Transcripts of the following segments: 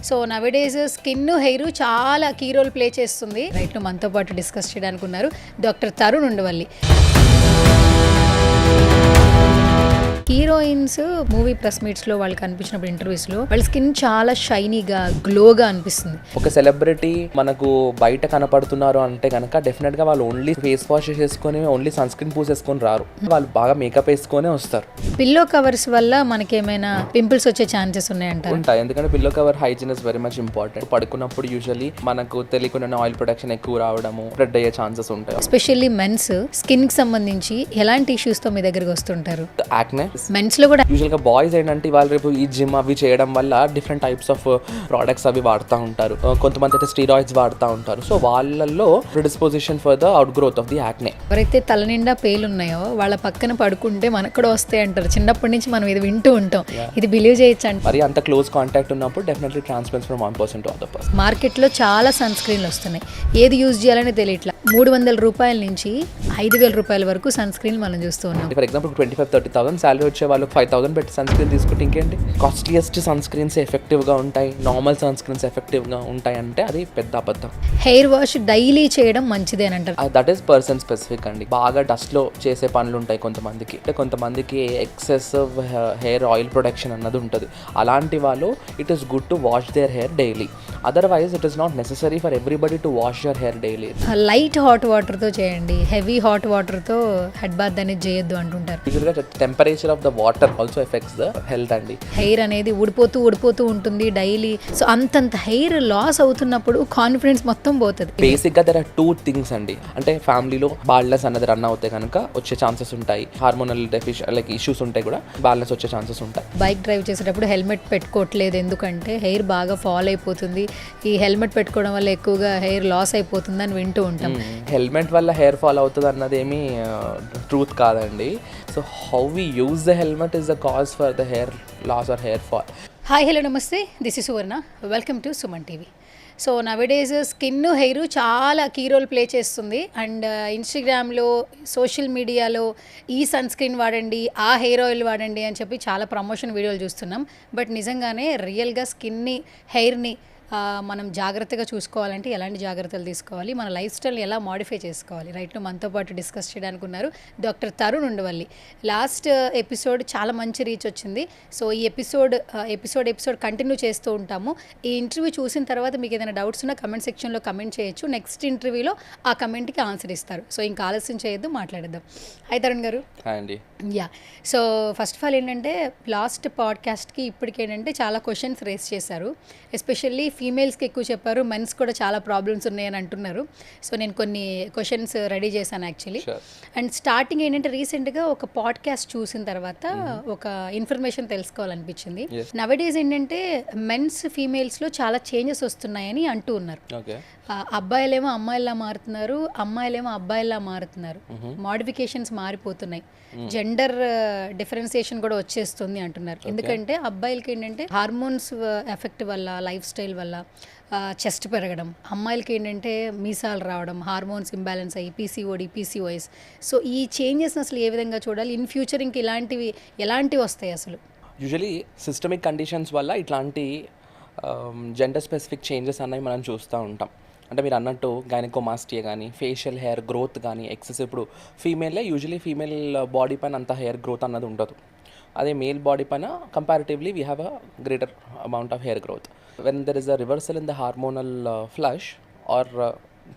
So nowadays skin hair చాలా key role play చేస్తుంది. Right మనతో పాటు డిస్కస్ చేయడానికి ఉన్నారు doctor Tarun Undavalli. Heroines movie press meets లో వాళ్ళు కనిపించినప్పుడు ఇంటర్వ్యూస్ లో వాళ్ళ స్కిన్ చాలా షైనీగా గ్లోగా అనిపిస్తుంది. ఒక సెలబ్రిటీ మనకు బయట కనపడుతున్నారు అంటే కనుక డెఫినెట్ గా వాళ్ళు ఓన్లీ ఫేస్ వాష్ చేసుకొని ఓన్లీ సన్ స్క్రీన్ పూసేసుకొని రారు, వాళ్ళు బాగా మేకప్ వేసుకొని వస్తారు. పిల్లో కవర్స్ వల్ల మనకేమైనా పింపుల్స్ వచ్చే ఛాన్సెస్ ఉన్నాయంటారు? ఉంటాయి, ఎందుకంటే pillow cover hygiene is very much important. పడుకున్నప్పుడు యూజువల్లీ మనకు తెలియకుండా ఆయిల్ ప్రొడక్షన్ ఎక్కువ రావడము, స్ప్రెడ్ అయ్యే ఛాన్సెస్ ఉంటాయి. ఎస్పెషల్లీ మెన్స్ స్కిన్ కి సంబంధించి ఎలాంటి ఇష్యూస్ తో మీ దగ్గరికి వస్తుంటారు? యాక్నే మెన్స్ లో కూడా యూజువల్ గా బాయ్స్ ఏంటంటే ఇవాళ రేపు ఈ జిమ్ అవి చేయడం వల్ల డిఫరెంట్ టైప్స్ ఆఫ్ ప్రోడక్ట్స్ అవి వాడుతూ ఉంటారు. కొంతమంది అయితే స్టీరాయిడ్స్ వాడుతూ ఉంటారు. సో వాళ్ళల్లో predisposition for the out growth of the acne. ఎవరైతే తల నిండా పేలు ఉన్నాయో వాళ్ళ పక్కన పడుకుంటే మనకు కూడా వస్తాయి అంటారు. చిన్నప్పటి నుంచి మనం ఇది వింటూ ఉంటాం. ఇది బిలీవ్ చేయొచ్చు అంట. మరి అంత క్లోజ్ కాంటాక్ట్ ఉన్నప్పుడు definitely transfers from 1% to other person. Market లో చాలా సన్ స్క్రీన్లు వస్తున్నాయి, ఏది యూజ్ చేయాలని తెలియట్లా. 300 రూపాయల నుంచి 5,000 రూపాయల వరకు సన్ స్క్రీన్ మనం చూస్తూ ఉన్నాం. ఫర్ ఎగ్జాంపుల్ 25,000-30,000 శాలరీ వచ్చే వాళ్ళు 5,000 పెట్టి సన్ స్క్రీన్ తీసుకుంటే ఇంకేంటి? కాస్ట్లీయెస్ట్ సన్ స్క్రీన్స్ ఎఫెక్టివ్ గా ఉంటాయి, నార్మల్ సన్ స్క్రీన్స్ ఎఫెక్టివ్ గా ఉంటాయి అంటే అది పెద్ద అబద్ధం. హెయిర్ వాష్ డైలీ చేయడం మంచిదే అని అంటారు. దట్ ఈస్ పర్సన్ స్పెసిఫిక్ అండి. బాగా డస్ట్ లో చేసే పనులు ఉంటాయి కొంతమందికి, అంటే కొంతమందికి ఎక్సెసివ్ హెయిర్ ఆయిల్ ప్రొడక్షన్ అన్నది ఉంటుంది. అలాంటి వాళ్ళు it is good to wash their hair daily. Otherwise it is not necessary for everybody to wash your hair daily. Light hot water తో చేయండి, హెవీ హాట్ వాటర్ తో హెడ్ బాత్ అనేది చేయొద్దు అంటుంటారు. Temperature of the water also effects the health అండి. Hair అనేది ఊడిపోతూ ఉంటుంది daily. So అంతంత హెయిర్ లాస్ అవుతున్నప్పుడు కాన్ఫిడెన్స్ మొత్తం పోతుంది. బేసిక్ గా దర్ ఆర్ 2 థింగ్స్ అండి. అంటే ఫ్యామిలీలో బాల్నెస్ అన్నది రన్ అవుతే కనుక వచ్చే ఛాన్సెస్ ఉంటాయి. హార్మోనల్ లైక్ ఇష్యూస్ ఉంటాయి కూడా బాల్నెస్ వచ్చే ఛాన్సెస్ ఉంటాయి. బైక్ డ్రైవ్ చేసేటప్పుడు హెల్మెట్ పెట్టుకోవట్లేదు ఎందుకంటే హెయిర్ బాగా ఫాల్ అయిపోతుంది, ఈ హెల్మెట్ పెట్టుకోవడం వల్ల ఎక్కువగా హెయిర్ లాస్ అయిపోతుంది అని వింటూ ఉంటాం. హెల్మెట్ వల్ల హెయిర్ ఫాల్ అవుతుంది అన్నది ఏమీ ట్రూత్ కాదండి. So how we use the helmet is the cause for the hair loss or hair fall. Hi hello నమస్తే, this is Suvarna, welcome to Suman TV. So nowadays skin hair చాలా key role play చేస్తుంది. And ఇన్స్టాగ్రామ్లో social మీడియాలో ఈ sun screen వాడండి, ఆ hair oil వాడండి అని చెప్పి చాలా ప్రమోషన్ వీడియోలు చూస్తున్నాం. బట్ నిజంగానే రియల్గా స్కిన్ని హెయిర్ని మనం జాగ్రత్తగా చూసుకోవాలంటే ఎలాంటి జాగ్రత్తలు తీసుకోవాలి, మన లైఫ్ స్టైల్ని ఎలా మాడిఫై చేసుకోవాలి, రైట్ మనతో పాటు డిస్కస్ చేయడానికి ఉన్నారు doctor Tarun Undavalli. Last episode చాలా మంచి రీచ్ వచ్చింది. సో ఈ ఎపిసోడ్ కంటిన్యూ చేస్తూ ఉంటాము. ఈ ఇంటర్వ్యూ చూసిన తర్వాత మీకు ఏదైనా డౌట్స్ ఉన్నా కమెంట్ సెక్షన్లో కమెంట్ చేయొచ్చు. నెక్స్ట్ ఇంటర్వ్యూలో ఆ కమెంట్కి ఆన్సర్ ఇస్తారు. సో ఇంకా ఆలస్యం చేయొద్దు, మాట్లాడేద్దాం. హాయ్ తరుణ్ గారు. హాయ్ అండి. Yeah, so first of all ఏంటంటే లాస్ట్ పాడ్కాస్ట్కి ఇప్పటికేంటంటే చాలా క్వశ్చన్స్ రేస్ చేశారు. ఎస్పెషల్లీ ఫీమేల్స్కి ఎక్కువ చెప్పారు, మెన్స్ కూడా చాలా ప్రాబ్లమ్స్ ఉన్నాయని అంటున్నారు. సో నేను కొన్ని క్వశ్చన్స్ రెడీ చేశాను యాక్చువల్లీ. అండ్ స్టార్టింగ్ ఏంటంటే రీసెంట్గా ఒక పాడ్కాస్ట్ చూసిన తర్వాత ఒక ఇన్ఫర్మేషన్ తెలుసుకోవాలనిపించింది. నవడేస్ ఏంటంటే మెన్స్ ఫీమేల్స్లో చాలా చేంజెస్ వస్తున్నాయని అంటూ ఉన్నారు. అబ్బాయిలేమో అమ్మాయిలా మారుతున్నారు, అమ్మాయిలేమో అబ్బాయిలా మారుతున్నారు, మోడిఫికేషన్స్ మారిపోతున్నాయి, జెండర్ డిఫరెన్సియేషన్ కూడా వచ్చేస్తుంది అంటున్నారు. ఎందుకంటే అబ్బాయిలకి ఏంటంటే హార్మోన్స్ ఎఫెక్ట్ వల్ల, లైఫ్ స్టైల్ వల్ల చెస్ట్ పెరగడం, అమ్మాయిలకి ఏంటంటే మీసాలు రావడం, హార్మోన్స్ ఇంబ్యాలెన్స్ అయ్యి పీసీఓడి, పీసీఓఎస్. సో ఈ చేంజెస్ అసలు ఏ విధంగా చూడాలి, ఇన్ ఫ్యూచర్ ఇంక ఎలాంటివి వస్తాయి అసలు? యూజువలీ సిస్టమిక్ కండిషన్స్ వల్ల ఇట్లాంటి జెండర్ స్పెసిఫిక్ చేంజెస్ అన్నవి మనం చూస్తూ ఉంటాం. అంటే మీరు అన్నట్టు గైనకోమాస్టియా కానీ, ఫేషియల్ హెయిర్ గ్రోత్ కానీ, ఎక్సెస్ ఇప్పుడు యూజువలీ ఫీమేల్ బాడీ పైన అంత హెయిర్ గ్రోత్ అన్నది ఉండదు. అదే మేల్ బాడీ పైన comparatively we have a greater amount of hair growth. When there is a reversal in the hormonal flush or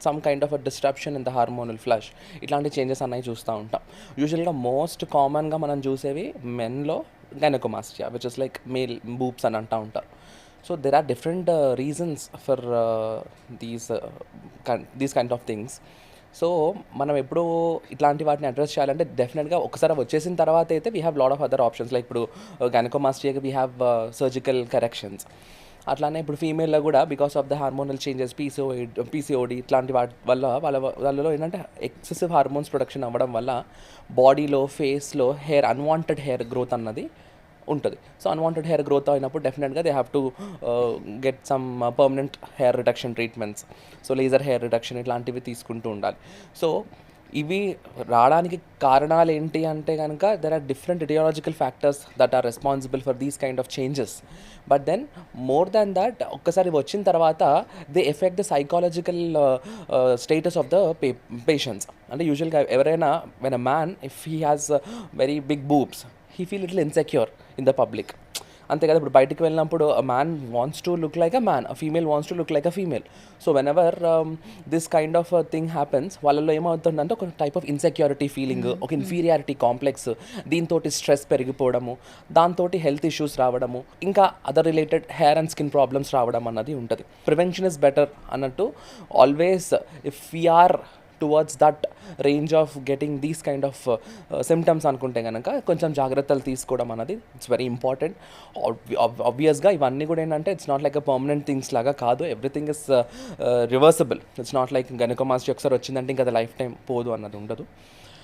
some kind of a disruption in the hormonal flush, ఇట్లాంటి changes అన్నవి చూస్తూ ఉంటాం. యూజువల్గా most కామన్గా మనం చూసేవి మెన్లో gynaecomastia, which is like male boobs అని అంటూ ఉంటారు. So there are different reasons for these kind of things. So మనం ఎప్పుడు ఇట్లాంటి వాటిని అడ్రస్ చేయాలంటే డెఫినెట్గా ఒకసారి వచ్చేసిన తర్వాత అయితే we have lot of other options. Like ఇప్పుడు గైనకోమాస్టియాకి వీ హ్యావ్ సర్జికల్ కరెక్షన్స్. అట్లానే ఇప్పుడు ఫీమేల్లో కూడా because of the hormonal changes, PCOD ఇట్లాంటి వాళ్ళలో ఏంటంటే ఎక్సెసివ్ హార్మోన్స్ ప్రొడక్షన్ అవ్వడం వల్ల బాడీలో, ఫేస్లో అన్వాంటెడ్ హెయిర్ గ్రోత్ అన్నది ఉంటుంది. సో అన్వాంటెడ్ హెయిర్ గ్రోత్ అయినప్పుడు డెఫినెట్గా they have to get some permanent hair reduction treatments. So laser hair reduction ఇట్లాంటివి తీసుకుంటూ ఉండాలి. సో ఇవి రావడానికి కారణాలు ఏంటి అంటే కనుక there are different ideological factors that are responsible for these kind of changes. But then more than that ఒక్కసారి వచ్చిన తర్వాత they effect the psychological status of the patients. అంటే యూజువల్గా ఎవరైనా when a man if he has very big boobs he feel little insecure in the public. అంతే కదా, ఇప్పుడు బయటికి వెళ్ళినప్పుడు man wants to look like a man, female wants to look like a female. So whenever this kind of thing happens, వాళ్ళలో ఏమవుతుందంటే ఒక type of insecurity feeling, ఒక inferiority complex, దీంతో స్ట్రెస్ పెరిగిపోవడము, దాంతో హెల్త్ ఇష్యూస్ రావడము, ఇంకా other related hair and skin problems రావడం అన్నది ఉంటుంది. ప్రివెన్షన్ ఇస్ బెటర్ అన్నట్టు always if we are towards that range of getting these kind of symptoms అనుకుంటే కనుక కొంచెం జాగ్రత్తలు తీసుకోవడం అన్నది ఇట్స్ వెరీ ఇంపార్టెంట్. ఆబ్వియస్గా ఇవన్నీ కూడా ఏంటంటే it's not like a permanent things లాగా కాదు, everything is reversible. It's not like gynaecomastia ఒకసారి వచ్చిందంటే ఇంకా అది లైఫ్ టైం పోదు అన్నది ఉండదు.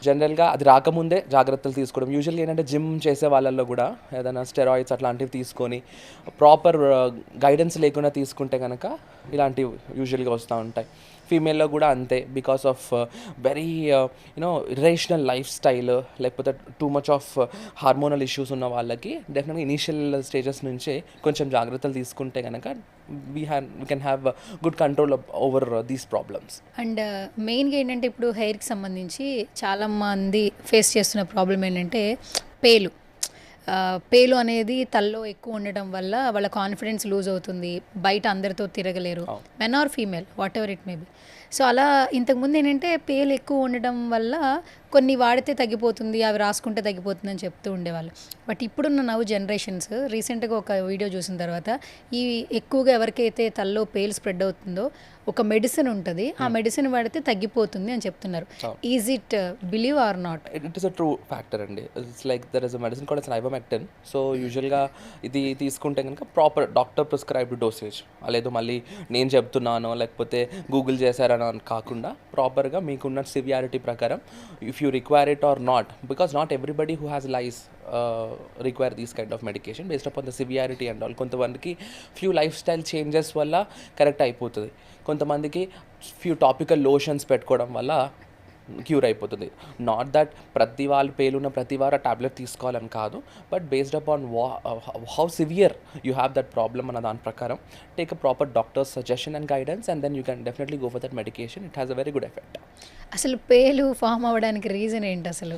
జనరల్గా అది రాకముందే జాగ్రత్తలు తీసుకోవడం. యూజువల్గా ఏంటంటే జిమ్ చేసే వాళ్ళల్లో కూడా ఏదైనా స్టెరాయిడ్స్ అట్లాంటివి తీసుకొని ప్రాపర్ గైడెన్స్ లేకుండా తీసుకుంటే కనుక ఇలాంటివి యూజువల్గా వస్తూ ఉంటాయి. ఫీమేల్లో కూడా అంతే, because of very you know irrational life style, లేకపోతే too much of hormonal issues ఉన్న వాళ్ళకి డెఫినెట్గా ఇనీషియల్ స్టేజెస్ నుంచే కొంచెం జాగ్రత్తలు తీసుకుంటే కనుక we can have good control over these problems. And మెయిన్గా ఏంటంటే ఇప్పుడు హెయిర్కి సంబంధించి చాలామంది ఫేస్ చేస్తున్న ప్రాబ్లం ఏంటంటే పేలు. పేలు అనేది తలలో ఎక్కువ ఉండడం వల్ల వాళ్ళ కాన్ఫిడెన్స్ లూజ్ అవుతుంది, బయట అందరితో తిరగలేరు, men or female whatever it may be. So అలా ఇంతకుముందు ఏంటంటే పేలు ఎక్కువ ఉండడం వల్ల కొన్ని వాడితే తగ్గిపోతుంది, అవి రాసుకుంటే తగ్గిపోతుంది అని చెప్తూ ఉండేవాళ్ళు. బట్ ఇప్పుడున్న నవ్వు జనరేషన్స్ రీసెంట్గా ఒక వీడియో చూసిన తర్వాత ఈ ఎక్కువగా ఎవరికైతే తలలో పేలు స్ప్రెడ్ అవుతుందో ఒక మెడిసిన్ ఉంటుంది, ఆ మెడిసిన్ వాడితే తగ్గిపోతుంది అని చెప్తున్నారు. Is it believe or not? It is a true factor అండి. It's like there is a medicine called ivermectin. So యూజువల్గా ఇది తీసుకుంటే కనుక ప్రాపర్ డాక్టర్ ప్రిస్క్రైబ్డ్ డోసేజ్, లేదో మళ్ళీ నేను చెప్తున్నానో లేకపోతే గూగుల్ చేశారనో అని కాకుండా ప్రాపర్గా మీకున్న సివియారిటీ ప్రకారం if you require it or not, because not everybody who has lies require these kind of medication based upon the severity and all. కొంతమందికి ఫ్యూ లైఫ్ స్టైల్ చేంజెస్ వల్ల కరెక్ట్ అయిపోతుంది, కొంతమందికి ఫ్యూ టాపికల్ లోషన్స్ పెట్టుకోవడం వల్ల cure అయిపోతుంది. Not that ప్రతి వాళ్ళు పేలున్న ప్రతి వారు ఆ టాబ్లెట్ తీసుకోవాలని కాదు, but based upon how severe you have that problem అన్న దాని ప్రకారం take a proper doctor's suggestion and guidance and then you can definitely go for that medication. It has a very good effect. అసలు పేలు form అవ్వడానికి reason ఏంటి అసలు?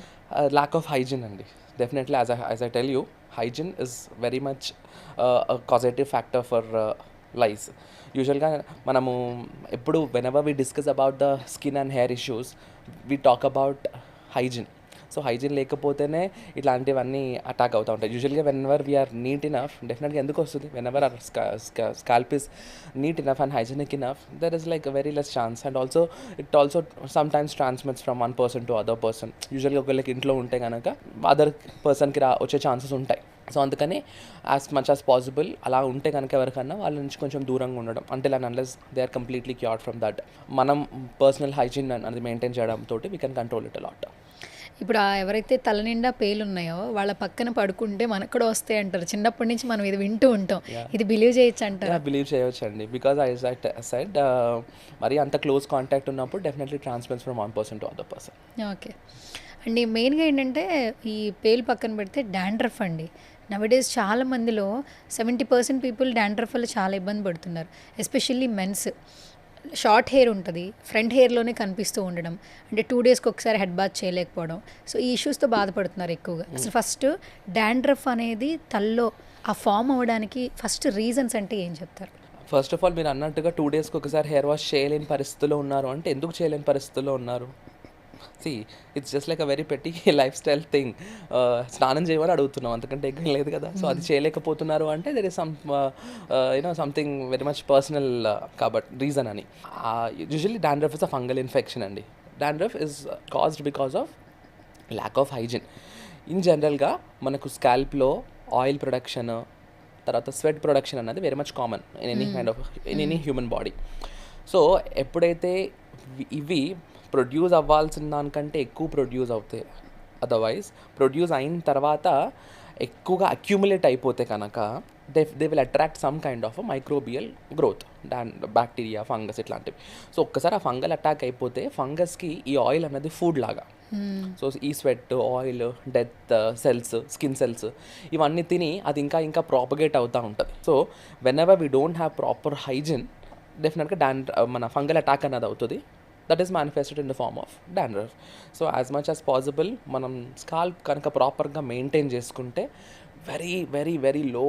Lack of hygiene అండి. Definitely as I tell you, hygiene is very much a causative factor for lice. యూజువల్గా మనము ఎప్పుడు whenever we discuss about the skin and hair issues we talk about hygiene. So hygiene లేకపోతేనే ఇట్లాంటివన్నీ attack అవుతూ ఉంటాయి. యూజువల్గా whenever we are neat enough, డెఫినెట్గా ఎందుకు వస్తుంది, whenever our scalp is neat enough and hygienic enough, there is like very less chance. And also it also sometimes transmits from one person to other person. యూజువల్గా ఒకళ్ళకి ఇంట్లో ఉంటే కనుక other పర్సన్కి వచ్చే ఛాన్సెస్ ఉంటాయి. సో అందుకని యాజ్ మచ్ యాజ్ పాసిబుల్ అలా ఉంటే కనుక ఎవరికన్నా వాళ్ళ నుంచి కొంచెం దూరంగా ఉండడం, until and unless they are completely cured from that. మనం పర్సనల్ హైజీన్ అనేది మెయింటైన్ చేయడంతో we can control it a lot. ఇప్పుడు ఎవరైతే తల నిండా పేలు ఉన్నాయో వాళ్ళ పక్కన పడుకుంటే మనకు కూడా వస్తాయి అంటారు. చిన్నప్పటి నుంచి మనం ఇది వింటూ ఉంటాం, ఇది బిలీవ్ చేయొచ్చు అంటారు? బిలీవ్ చేయొచ్చు అండి, బికాజ్ ఐ సెడ్ మరి అంత క్లోజ్ కాంటాక్ట్ ఉన్నప్పుడు definitely transfers from one person to other person. Okay అండి. మెయిన్గా ఏంటంటే ఈ పేలు పక్కన పెడితే డాండ్రఫ్ అండి. నవడేస్ చాలా మందిలో 70% పీపుల్ డాండ్రఫ్ వల్ల చాలా ఇబ్బంది పడుతున్నారు. Especially mens. షార్ట్ హెయిర్ ఉంటుంది, ఫ్రంట్ హెయిర్లోనే కనిపిస్తూ ఉండడం, అంటే 2 డేస్కి ఒకసారి హెడ్ బాత్ చేయలేకపోవడం. సో ఈ ఇష్యూస్తో బాధపడుతున్నారు ఎక్కువగా. అసలు ఫస్ట్ డాండ్రఫ్ అనేది తల్లో ఆ ఫామ్ అవ్వడానికి ఫస్ట్ రీజన్స్ అంటే ఏం చెప్తారు? ఫస్ట్ ఆఫ్ ఆల్ మీరు అన్నట్టుగా 2 డేస్కి ఒకసారి హెయిర్ వాష్ చేయలేని పరిస్థితుల్లో ఉన్నారు అంటే ఎందుకు చేయలేని పరిస్థితుల్లో ఉన్నారు? See, it's just like a very petty lifestyle thing. స్నానం చేయమని అడుగుతున్నాం, అంతకంటే ఎక్కువ లేదు కదా. సో అది చేయలేకపోతున్నారు అంటే there is something very much personal కాబట్టి రీజన్ అని. Usually dandruff is a fungal infection అండి. Dandruff is caused because of lack of hygiene. In జనరల్గా మనకు స్కాల్ప్లో ఆయిల్ ప్రొడక్షన్, తర్వాత స్వెట్ ప్రొడక్షన్ అన్నది very much common in any human body. So ఎప్పుడైతే ఇవి ప్రొడ్యూస్ అవ్వాల్సిన దానికంటే ఎక్కువ ప్రొడ్యూస్ అవుతాయి, అదర్వైజ్ ప్రొడ్యూస్ అయిన తర్వాత ఎక్కువగా అక్యూములేట్ అయిపోతే కనుక they will attract some kind of microbial growth, bacteria, fungus ఇట్లాంటివి. సో ఒక్కసారి ఆ ఫంగల్ అటాక్ అయిపోతే ఫంగస్కి ఈ ఆయిల్ అనేది ఫుడ్ లాగా. సో ఈ sweat, oil, death cells, skin cells ఇవన్నీ తిని అది ఇంకా ఇంకా ప్రాపగేట్ అవుతూ ఉంటుంది. So whenever we don't have proper hygiene, డెఫినెట్గా మన ఫంగల్ అటాక్ అనేది అవుతుంది. That is manifested in the form of dandruff. So as much as possible మనం స్కాల్ప్ కనుక ప్రాపర్గా మెయింటైన్ చేసుకుంటే very very very low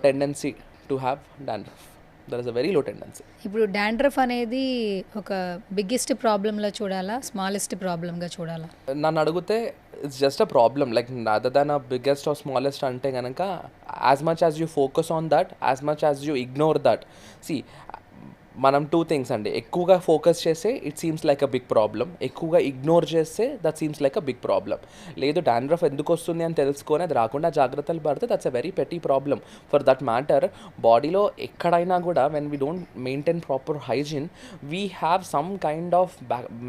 tendency to have dandruff. There is a very low tendency. ఇప్పుడు dandruff అనేది ఒక biggest ప్రాబ్లంలో చూడాలా, smallest ప్రాబ్లంగా చూడాలా? నన్ను అడిగితే it's just a problem, like other than a biggest or smallest అంటే కనుక as much as you focus on that, as much as you ignore that. See మనం టూ థింగ్స్ అండి, ఎక్కువగా ఫోకస్ చేస్తే it seems like a big problem, ఎక్కువగా ignore చేస్తే that seems like a big problem. లేదు dandruff ఎందుకు వస్తుంది అని తెలుసుకొని అది రాకుండా జాగ్రత్తలు పడితే that's a very petty problem. For that matter బాడీలో ఎక్కడైనా కూడా when we don't maintain proper hygiene we have some kind of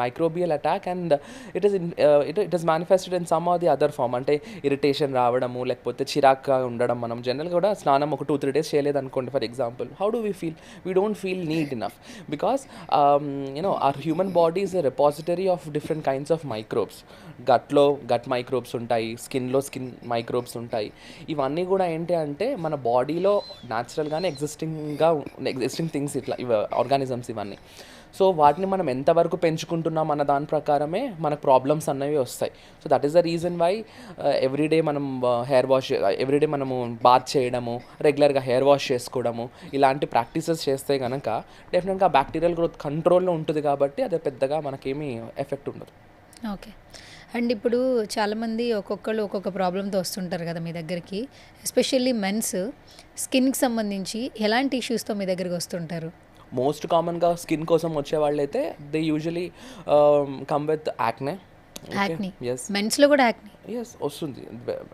microbial attack and it is manifested in some or the other form. అంటే irritation రావడము, లేకపోతే చిరాక్గా ఉండడం. మనం జనరల్గా కూడా స్నానం ఒక 2-3 days చేయలేదు అనుకోండి for example, how do we feel? We don't feel need enough because our human body is a repository of different kinds of microbes. gut microbes ఉంటాయి, స్కిన్లో స్కిన్ మైక్రోబ్స్ ఉంటాయి. ఇవన్నీ కూడా ఏంటి అంటే మన బాడీలో న్యాచురల్గానే ఎగ్జిస్టింగ్ థింగ్స్, ఇట్లా ఆర్గానిజమ్స్ ఇవన్నీ. సో వాటిని మనం ఎంతవరకు పెంచుకుంటున్నాం అన్న దాని ప్రకారమే మనకు ప్రాబ్లమ్స్ అన్నవి వస్తాయి. So that is the reason why everyday మనం హెయిర్ వాష్, ఎవ్రీడే మనము బాత్ చేయడము, రెగ్యులర్గా హెయిర్ వాష్ చేసుకోవడము, ఇలాంటి ప్రాక్టీసెస్ చేస్తే కనుక డెఫినెట్గా బ్యాక్టీరియల్ గ్రోత్ కంట్రోల్లో ఉంటుంది. కాబట్టి అది పెద్దగా మనకేమీ ఎఫెక్ట్ ఉండదు. ఓకే. అండ్ ఇప్పుడు చాలామంది ఒక్కొక్కళ్ళు ఒక్కొక్క ప్రాబ్లంతో వస్తుంటారు కదా మీ దగ్గరికి. ఎస్పెషల్లీ మెన్స్ స్కిన్కి సంబంధించి ఎలాంటి ఇష్యూస్తో మీ దగ్గరికి వస్తుంటారు? మోస్ట్ కామన్గా స్కిన్ కోసం వచ్చే వాళ్ళైతే they usually come with acne. Acne. Yes. మెన్స్లో కూడా యాక్ని? ఎస్, వస్తుంది.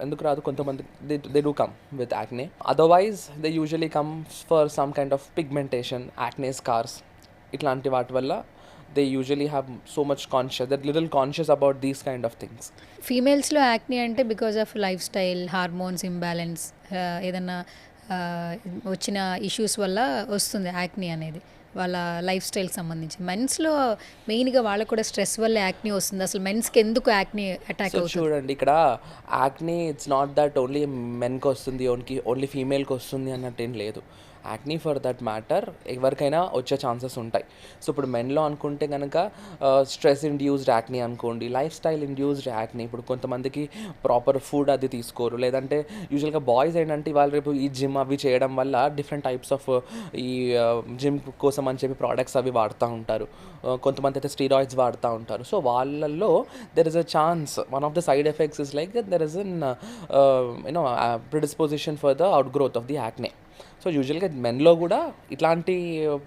ఎందుకు రాదు? కొంతమంది they do come with acne. Otherwise they usually come for some kind of pigmentation, acne scars, ఇట్లాంటి వాటి వల్ల they usually have so much conscious, that little conscious about these kind of things. ఫీమేల్స్లో acne అంటే because of life style, hormones imbalance, ఏదన్నా వచ్చిన issues వల్ల వస్తుంది యాక్ని అనేది, వాళ్ళ లైఫ్ స్టైల్కి సంబంధించి. మెన్స్లో మెయిన్గా వాళ్ళకు కూడా స్ట్రెస్ వల్ల యాక్ని వస్తుంది. అసలు మెన్స్కి ఎందుకు యాక్ని అటాక్ అవుతుంది? చూడండి, ఇక్కడ యాక్ని ఇట్స్ నాట్ దట్ ఓన్లీ మెన్కి వస్తుంది, ఓన్లీ ఫీమేల్కి వస్తుంది అన్నట్టు ఏం లేదు. యాక్ని ఫర్ దట్ మ్యాటర్ ఎవరికైనా వచ్చే ఛాన్సెస్ ఉంటాయి. సో ఇప్పుడు మెన్లో అనుకుంటే కనుక స్ట్రెస్ ఇండ్యూస్డ్ యాక్ని అనుకోండి, లైఫ్ స్టైల్ ఇండ్యూస్డ్ యాక్ని. ఇప్పుడు కొంతమందికి ప్రాపర్ ఫుడ్ అది తీసుకోరు, లేదంటే యూజువల్గా బాయ్స్ ఏంటంటే వాళ్ళు రేపు ఈ జిమ్ అవి చేయడం వల్ల డిఫరెంట్ టైప్స్ ఆఫ్ ఈ జిమ్ కోసం అని చెప్పి ప్రోడక్ట్స్ అవి వాడుతూ ఉంటారు. కొంతమంది అయితే స్టీరాయిడ్స్ వాడుతూ ఉంటారు. సో వాళ్ళల్లో there is a chance, one of the side effects is like there is an predisposition for the out growth of the acne. So యూజువల్గా మెన్లో కూడా ఇట్లాంటి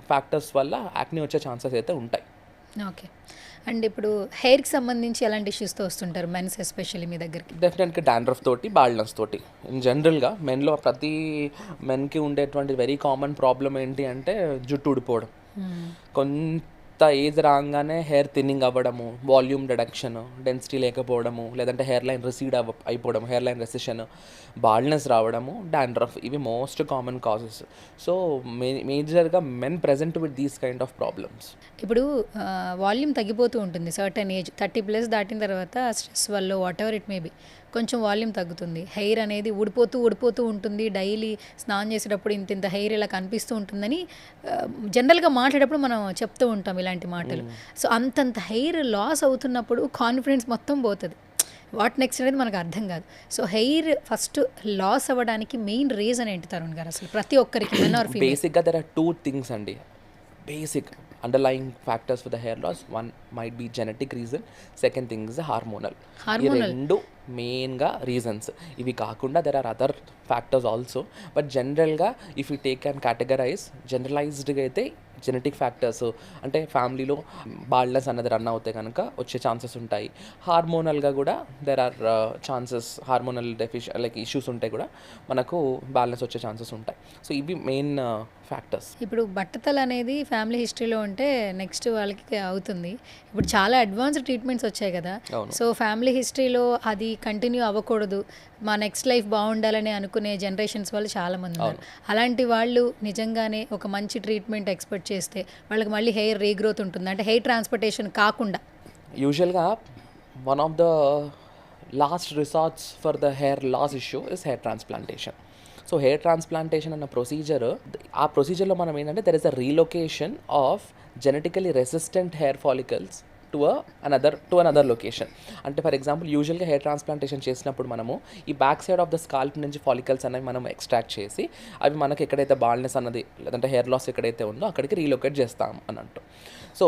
ఫ్యాక్టర్స్ వల్ల యాక్ని వచ్చే ఛాన్సెస్ అయితే ఉంటాయి. ఓకే. అండ్ ఇప్పుడు హెయిర్కి సంబంధించి ఎలాంటి ఇష్యూస్తో వస్తుంటారు మెన్స్ ఎస్పెషల్లీ మీ దగ్గరికి? డెఫినెట్గా డాండ్రఫ్ తోటి, బాల్డ్నెస్ తోటి. ఇన్ జనరల్గా మెన్లో ప్రతి మెన్కి ఉండేటువంటి వెరీ కామన్ ప్రాబ్లం ఏంటి అంటే జుట్టు ఊడిపోవడం. కొంత ఏజ్ రాగానే హెయిర్ థిన్నింగ్ అవ్వడము, వాల్యూమ్ రిడక్షన్, డెన్సిటీ లేకపోవడము, లేదంటే హెయిర్ లైన్ రిసీడ్ అయిపోవడం, హెయిర్ లైన్ రెసిషన్, బాల్డ్నెస్ రావడము, డాండ్రఫ్, ఇవి మోస్ట్ కామన్ కాజెస్. సో మేజర్గా men present with these kind of problems. ఇప్పుడు వాల్యూమ్ తగ్గిపోతూ ఉంటుంది సర్టన్ ఏజ్, 30+ దాటిన తర్వాత స్ట్రెస్ వల్ల what ever it may B కొంచెం వాల్యూమ్ తగ్గుతుంది. హెయిర్ అనేది ఊడిపోతూ ఉంటుంది. డైలీ స్నానం చేసేటప్పుడు ఇంత హెయిర్ ఇలా కనిపిస్తూ ఉంటుందని జనరల్గా మాట్లాడేటప్పుడు మనం చెప్తూ ఉంటాం ఇలాంటి మాటలు. సో అంతంత హెయిర్ లాస్ అవుతున్నప్పుడు కాన్ఫిడెన్స్ మొత్తం పోతుంది. వాట్ నెక్స్ట్ అనేది మనకు అర్థం కాదు. సో హెయిర్ ఫస్ట్ లాస్ అవ్వడానికి మెయిన్ రీజన్ ఏంటి తరుణ్ గారు? అసలు ప్రతి ఒక్కరికి మెన్ ఆర్ ఫీమేల్? బేసిక్గా దెర్ ఆర్ 2 things అండి. Basic underlying factors for the hair loss. One might be genetic reason, second thing is hormonal. ఈ రెండు మెయిన్గా రీజన్స్. ఇవి కాకుండా there are other factors also, but జనరల్గా if you take and categorize, జనరలైజ్డ్గా అయితే genetic factors అంటే ఫ్యామిలీలో బాల్డ్నెస్ అన్నది రన్ అవుతే కనుక వచ్చే ఛాన్సెస్ ఉంటాయి. హార్మోనల్గా కూడా there are chances, hormonal like issues ఉంటే కూడా మనకు బాల్డ్నెస్ వచ్చే ఛాన్సెస్ ఉంటాయి. సో ఇవి మెయిన్ ఫ్యాక్టర్స్. ఇప్పుడు బట్టతల అనేది ఫ్యామిలీ హిస్టరీలో ఉంటే నెక్స్ట్ వాళ్ళకి అవుతుంది. ఇప్పుడు చాలా అడ్వాన్స్డ్ ట్రీట్మెంట్స్ వచ్చాయి కదా! అవును. సో, ఫ్యామిలీ హిస్టరీలో అది కంటిన్యూ అవ్వకూడదు. మా నెక్స్ట్ లైఫ్ బావుండాలని అనుకునే జనరేషన్స్ వాళ్ళు చాలామంది ఉన్నారు. అలాంటి వాళ్ళు నిజంగానే ఒక మంచి ట్రీట్మెంట్ ఎక్స్‌పెక్ట్ చేస్తే వాళ్ళకి మళ్ళీ హెయిర్ రీగ్రోత్ ఉంటుందా? అంటే హెయిర్ ట్రాన్స్‌ప్లాంటేషన్ కాకుండా. యూజువల్గా one of the last resorts for the hair loss issue is hair transplantation. So hair transplantation అన్న ప్రొసీజర్, ఆ ప్రొసీజర్లో మనం ఏంటంటే there is a relocation of genetically resistant hair follicles to another location. అంటే for example యూజువల్గా hair transplantation చేసినప్పుడు మనము ఈ back side of the scalp నుంచి ఫాలికల్స్ అనేవి మనం ఎక్స్ట్రాక్ట్ చేసి అవి మనకి ఎక్కడైతే బాల్నెస్ అన్నది లేదంటే హెయిర్ లాస్ ఎక్కడైతే ఉందో అక్కడికి రీలొకేట్ చేస్తాం అన్నట్టు. సో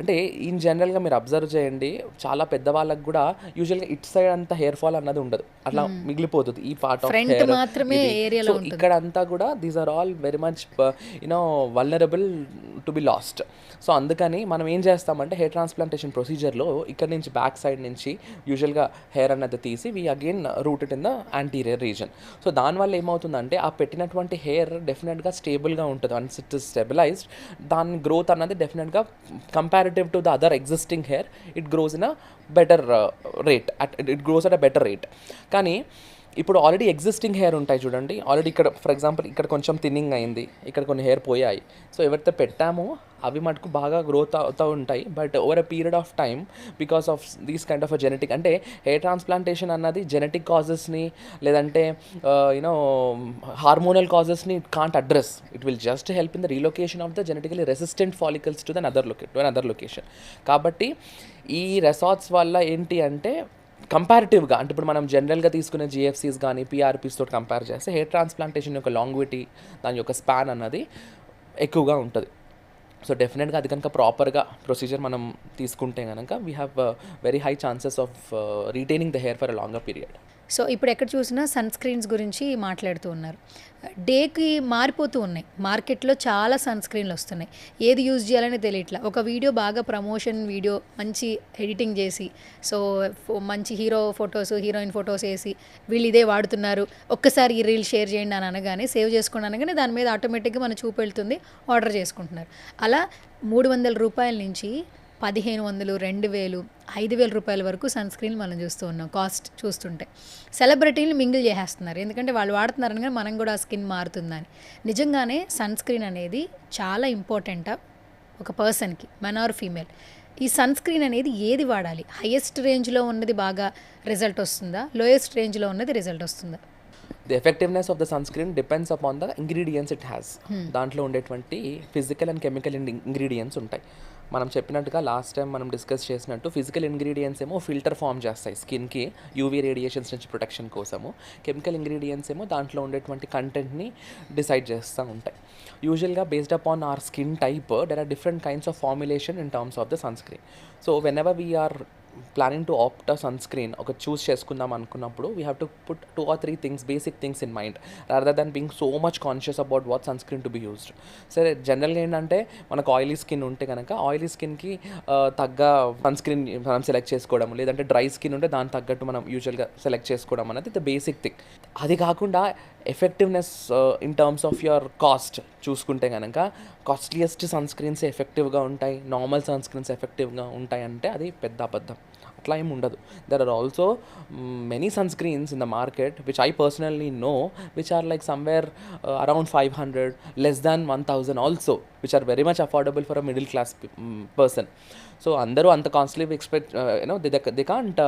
అంటే ఇన్ జనరల్గా మీరు అబ్జర్వ్ చేయండి, చాలా పెద్దవాళ్ళకి కూడా యూజువల్గా ఇట్ సైడ్ అంతా హెయిర్ ఫాల్ అన్నది ఉండదు, అట్లా మిగిలిపోతుంది ఈ పార్ట్ ఆఫ్ ఫ్రంట్ హెయిర్. మాత్రమే ఏరియాలో ఉంటుంది. ఇక్కడ అంతా కూడా these are all very much vulnerable to be lost. So అందుకని మనం ఏం చేస్తామంటే హెయిర్ ట్రాన్స్ప్లాంటేషన్ ప్రొసీజర్లో ఇక్కడ నుంచి బ్యాక్ సైడ్ నుంచి యూజువల్గా హెయిర్ అన్నది తీసి we again rooted in the anterior reason. So దానివల్ల ఏమవుతుందంటే ఆ పెట్టినటువంటి హెయిర్ డెఫినెట్గా స్టేబుల్గా ఉంటుంది. వన్స్ ఇట్ ఇస్ స్టెబిలైజ్డ్, దాని గ్రోత్ అన్నది డెఫినెట్గా comparative to the other existing hair it grows in a better rate, it grows at a better rate. కానీ ఇప్పుడు ఆల్రెడీ ఎగ్జిస్టింగ్ హెయిర్ ఉంటాయి చూడండి, ఆల్రెడీ ఇక్కడ ఫర్ ఎగ్జాంపుల్ ఇక్కడ కొంచెం థిన్నింగ్ అయింది, ఇక్కడ కొన్ని హెయిర్ పోయాయి. సో ఎవరైతే పెట్టామో అవి మటుకు బాగా గ్రోత్ అవుతూ ఉంటాయి. But over a period of time because of these kind of a genetic, అంటే హెయిర్ ట్రాన్స్ప్లాంటేషన్ అన్నది జెనెటిక్ కాజెస్ని లేదంటే హార్మోనల్ కాజెస్ని it can't address. It will just help in the relocation of the genetically resistant follicles to another location. కాబట్టి ఈ resorts వల్ల ఏంటి అంటే కంపారిటివ్గా, అంటే ఇప్పుడు మనం జనరల్గా తీసుకునే జిఎఫ్సీస్ కానీ పిఆర్పీస్ తోటి కంపేర్ చేస్తే హెయిర్ ట్రాన్స్ప్లాంటేషన్ యొక్క లాంగ్విటీ, దాని యొక్క స్పాన్ అన్నది ఎక్కువగా ఉంటుంది. సో డెఫినెట్గా అది కనుక ప్రాపర్గా ప్రొసీజర్ మనం తీసుకుంటే కనుక we have very high chances of retaining the hair for a longer period. So ఇప్పుడు ఎక్కడ చూసినా సన్ స్క్రీన్స్ గురించి మాట్లాడుతూ ఉన్నారు. డేకి మారిపోతూ ఉన్నాయి, మార్కెట్లో చాలా సన్ స్క్రీన్లు వస్తున్నాయి. ఏది యూజ్ చేయాలని తెలియట్లా. ఒక వీడియో బాగా ప్రమోషన్ వీడియో మంచి ఎడిటింగ్ చేసి, సో మంచి హీరో ఫొటోస్ హీరోయిన్ ఫొటోస్ వేసి వీళ్ళు ఇదే వాడుతున్నారు, ఒక్కసారి ఈ రీల్ షేర్ చేయండి అని అనగానే, సేవ్ చేసుకోండి అనగానే దాని మీద ఆటోమేటిక్గా మన చూపు వెళ్తుంది, ఆర్డర్ చేసుకుంటున్నారు. అలా 300 రూపాయల నుంచి 1500, 2000, 5000 రూపాయల వరకు సన్ స్క్రీన్ మనం చూస్తూ ఉన్నాం. కాస్ట్ చూస్తుంటే సెలబ్రిటీలు మింగిల్ చేసేస్తున్నారు, ఎందుకంటే వాళ్ళు వాడుతున్నారని కానీ మనం కూడా ఆ స్కిన్ మారుతుందని. నిజంగానే సన్ స్క్రీన్ అనేది చాలా ఇంపార్టెంటా ఒక పర్సన్కి, మెన్ ఆర్ ఫీమేల్? ఈ సన్ స్క్రీన్ అనేది ఏది వాడాలి? హైయెస్ట్ రేంజ్లో ఉన్నది బాగా రిజల్ట్ వస్తుందా, లోయెస్ట్ రేంజ్లో ఉన్నది రిజల్ట్ వస్తుందా? The effectiveness of the sunscreen depends upon the ingredients it has. దాంట్లో ఉండేటువంటి ఫిజికల్ అండ్ కెమికల్ ఇంగ్రీడియంట్స్ ఉంటాయి. మనం చెప్పినట్టుగా లాస్ట్ టైం మనం డిస్కస్ చేసినట్టు ఫిజికల్ ఇంగ్రీడియంట్స్ ఏమో ఫిల్టర్ ఫామ్ చేస్తాయి స్కిన్కి యూవీ రేడియేషన్స్ నుంచి ప్రొటెక్షన్ కోసము. కెమికల్ ఇంగ్రీడియంట్స్ ఏమో దాంట్లో ఉండేటువంటి కంటెంట్ని డిసైడ్ చేస్తూ ఉంటాయి. యూజువల్గా based upon our skin type there are different kinds of formulation in terms of the sunscreen. So whenever we are planning to opt a sunscreen ఒక choose చేసుకుందాం అనుకున్నప్పుడు we have to put 2 or 3 things, basic things in mind rather than being so much conscious about what sunscreen to be used. సరే జనరల్గా ఏంటంటే మనకు oily skin ఉంటే కనుక oily స్కిన్కి తగ్గ సన్ స్క్రీన్ మనం సెలెక్ట్ చేసుకోవడం, లేదంటే డ్రై స్కిన్ ఉంటే దానికి తగ్గట్టు మనం యూజువల్గా సెలెక్ట్ చేసుకోవడం అనేది ద బేసిక్ థింగ్. అది కాకుండా effectiveness in terms of your cost చూసుకుంటే కనుక కాస్ట్లీయెస్ట్ సన్ స్క్రీన్స్ ఎఫెక్టివ్గా ఉంటాయి, నార్మల్ సన్ స్క్రీన్స్ ఎఫెక్టివ్గా ఉంటాయి అంటే అది పెద్ద అబద్ధం. అట్లా ఏమి ఉండదు. There are also many sunscreens in the market which I personally know which are like somewhere around 500, less than 1000 also, which are very much affordable for a middle class person. So అందరూ అంత costly expect they can't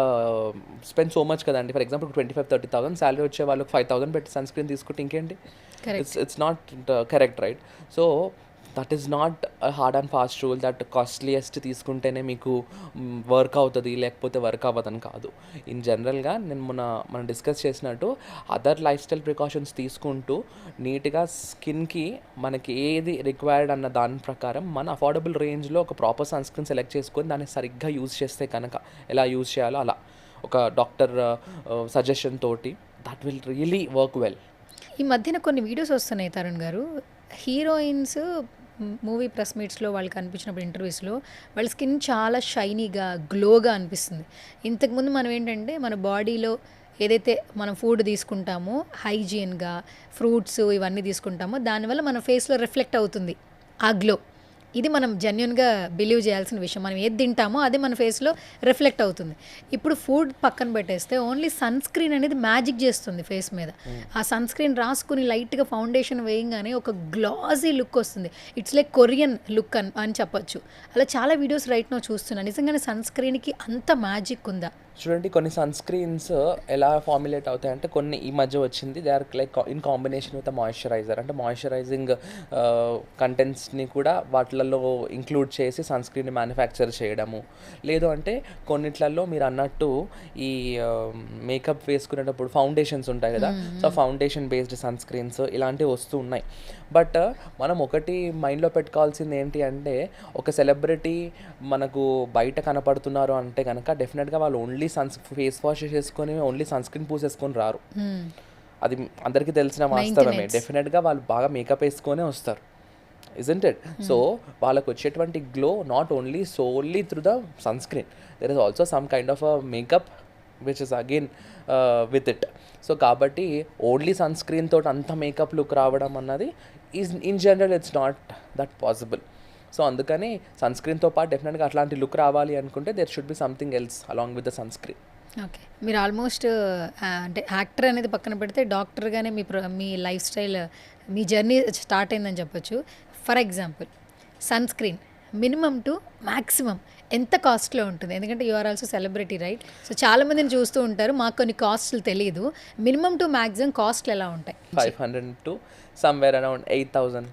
spend so much కదండి. For example 25,000-30,000 salary వచ్చే వాళ్ళకి 5,000 పెట్టి sunscreen తీసుకుంటే ఇంకేంటి? It's not correct, right? So that is not hard and fast rule that costliest తీసుకుంటేనే మీకు వర్క్ అవుతుంది లేకపోతే వర్క్ అవ్వదని కాదు. ఇన్ జనరల్గా మనం డిస్కస్ చేసినట్టు అదర్ లైఫ్ స్టైల్ ప్రికాషన్స్ తీసుకుంటూ నీట్గా స్కిన్కి మనకి ఏది రిక్వైర్డ్ అన్న దాని ప్రకారం మన అఫోర్డబుల్ రేంజ్లో ఒక ప్రాపర్ సన్ స్క్రీన్ సెలెక్ట్ చేసుకొని దాన్ని సరిగ్గా యూజ్ చేస్తే కనుక ఎలా యూజ్ చేయాలో అలా ఒక డాక్టర్ సజెషన్ తోటి that will really work well. ఈ మధ్యన కొన్ని వీడియోస్ వస్తున్నాయి తరుణ్ గారు, హీరోయిన్స్ మూవీ ప్రెస్ మీట్స్లో వాళ్ళు కనిపించినప్పుడు ఇంటర్వ్యూస్లో వాళ్ళ స్కిన్ చాలా షైనీగా గ్లోగా అనిపిస్తుంది. ఇంతకుముందు మనం ఏంటంటే మన బాడీలో ఏదైతే మనం ఫుడ్ తీసుకుంటామో హైజీన్గా ఫ్రూట్స్ ఇవన్నీ తీసుకుంటామో దానివల్ల మన ఫేస్లో రిఫ్లెక్ట్ అవుతుంది ఆ గ్లో. ఇది మనం జెన్యున్గా బిలీవ్ చేయాల్సిన విషయం. మనం ఏది తింటామో అది మన ఫేస్లో రిఫ్లెక్ట్ అవుతుంది. ఇప్పుడు ఫుడ్ పక్కన పెట్టేస్తే ఓన్లీ సన్ స్క్రీన్ అనేది మ్యాజిక్ చేస్తుంది ఫేస్ మీద. ఆ సన్ స్క్రీన్ రాసుకుని లైట్గా ఫౌండేషన్ వేయంగానే ఒక గ్లాసీ లుక్ వస్తుంది. ఇట్స్ లైక్ కొరియన్ లుక్ అని చెప్పొచ్చు. అలా చాలా వీడియోస్ రైట్ నో చూస్తున్నాను. నిజంగానే సన్ స్క్రీన్కి అంత మ్యాజిక్ ఉందా? చూడండి, కొన్ని సన్ స్క్రీన్స్ ఎలా ఫార్ములేట్ అవుతాయంటే, కొన్ని ఈ మధ్య వచ్చింది, they are like in combination with moisturiser. అంటే మాయిశ్చరైజింగ్ కంటెంట్స్ని కూడా వాటిలలో ఇంక్లూడ్ చేసి సన్ స్క్రీన్ని మ్యానుఫ్యాక్చర్ చేయడము. లేదు అంటే కొన్నిట్లలో మీరు అన్నట్టు ఈ మేకప్ వేసుకునేటప్పుడు ఫౌండేషన్స్ ఉంటాయి కదా, so foundation based sunscreens ఇలాంటివి వస్తూ ఉన్నాయి. బట్ మనం ఒకటి మైండ్లో పెట్టుకోవాల్సింది ఏంటి అంటే, ఒక సెలబ్రిటీ మనకు బయట కనపడుతున్నారు అంటే కనుక డెఫినెట్గా వాళ్ళు ఓన్లీ ఫేస్ వాష్ చేసుకొని ఓన్లీ సన్ స్క్రీన్ పూసేసుకొని రారు. అది అందరికీ తెలిసిన వాస్తవమే. డెఫినెట్గా వాళ్ళు బాగా మేకప్ వేసుకొనే వస్తారు, ఇజంట్ ఇట్? సో వాళ్ళకు వచ్చేటువంటి glow not only solely through the sunscreen, there is also some kind of makeup which is again with it. So కాబట్టి ఓన్లీ సన్ స్క్రీన్ తోటి అంత మేకప్ లుక్ రావడం అన్నది is in general it's not that possible. So అందుకని సన్ స్క్రీన్తో పాటు డెఫినెట్గా అట్లాంటి లుక్ రావాలి అనుకుంటే there should be something else along with the sunscreen. Okay, మీరు ఆల్మోస్ట్ అంటే యాక్టర్ అనేది పక్కన పెడితే డాక్టర్గానే మీ లైఫ్ స్టైల్, మీ జర్నీ స్టార్ట్ అయిందని చెప్పొచ్చు. For example sunscreen minimum to maximum ఎంత కాస్ట్లో ఉంటుంది? ఎందుకంటే you are also celebrity right? So చాలామందిని చూస్తూ ఉంటారు, మాకు కొన్ని కాస్ట్లు తెలియదు. మినిమం టు మ్యాక్సిమం కాస్ట్లు ఎలా ఉంటాయి? 500 to somewhere around 8,000.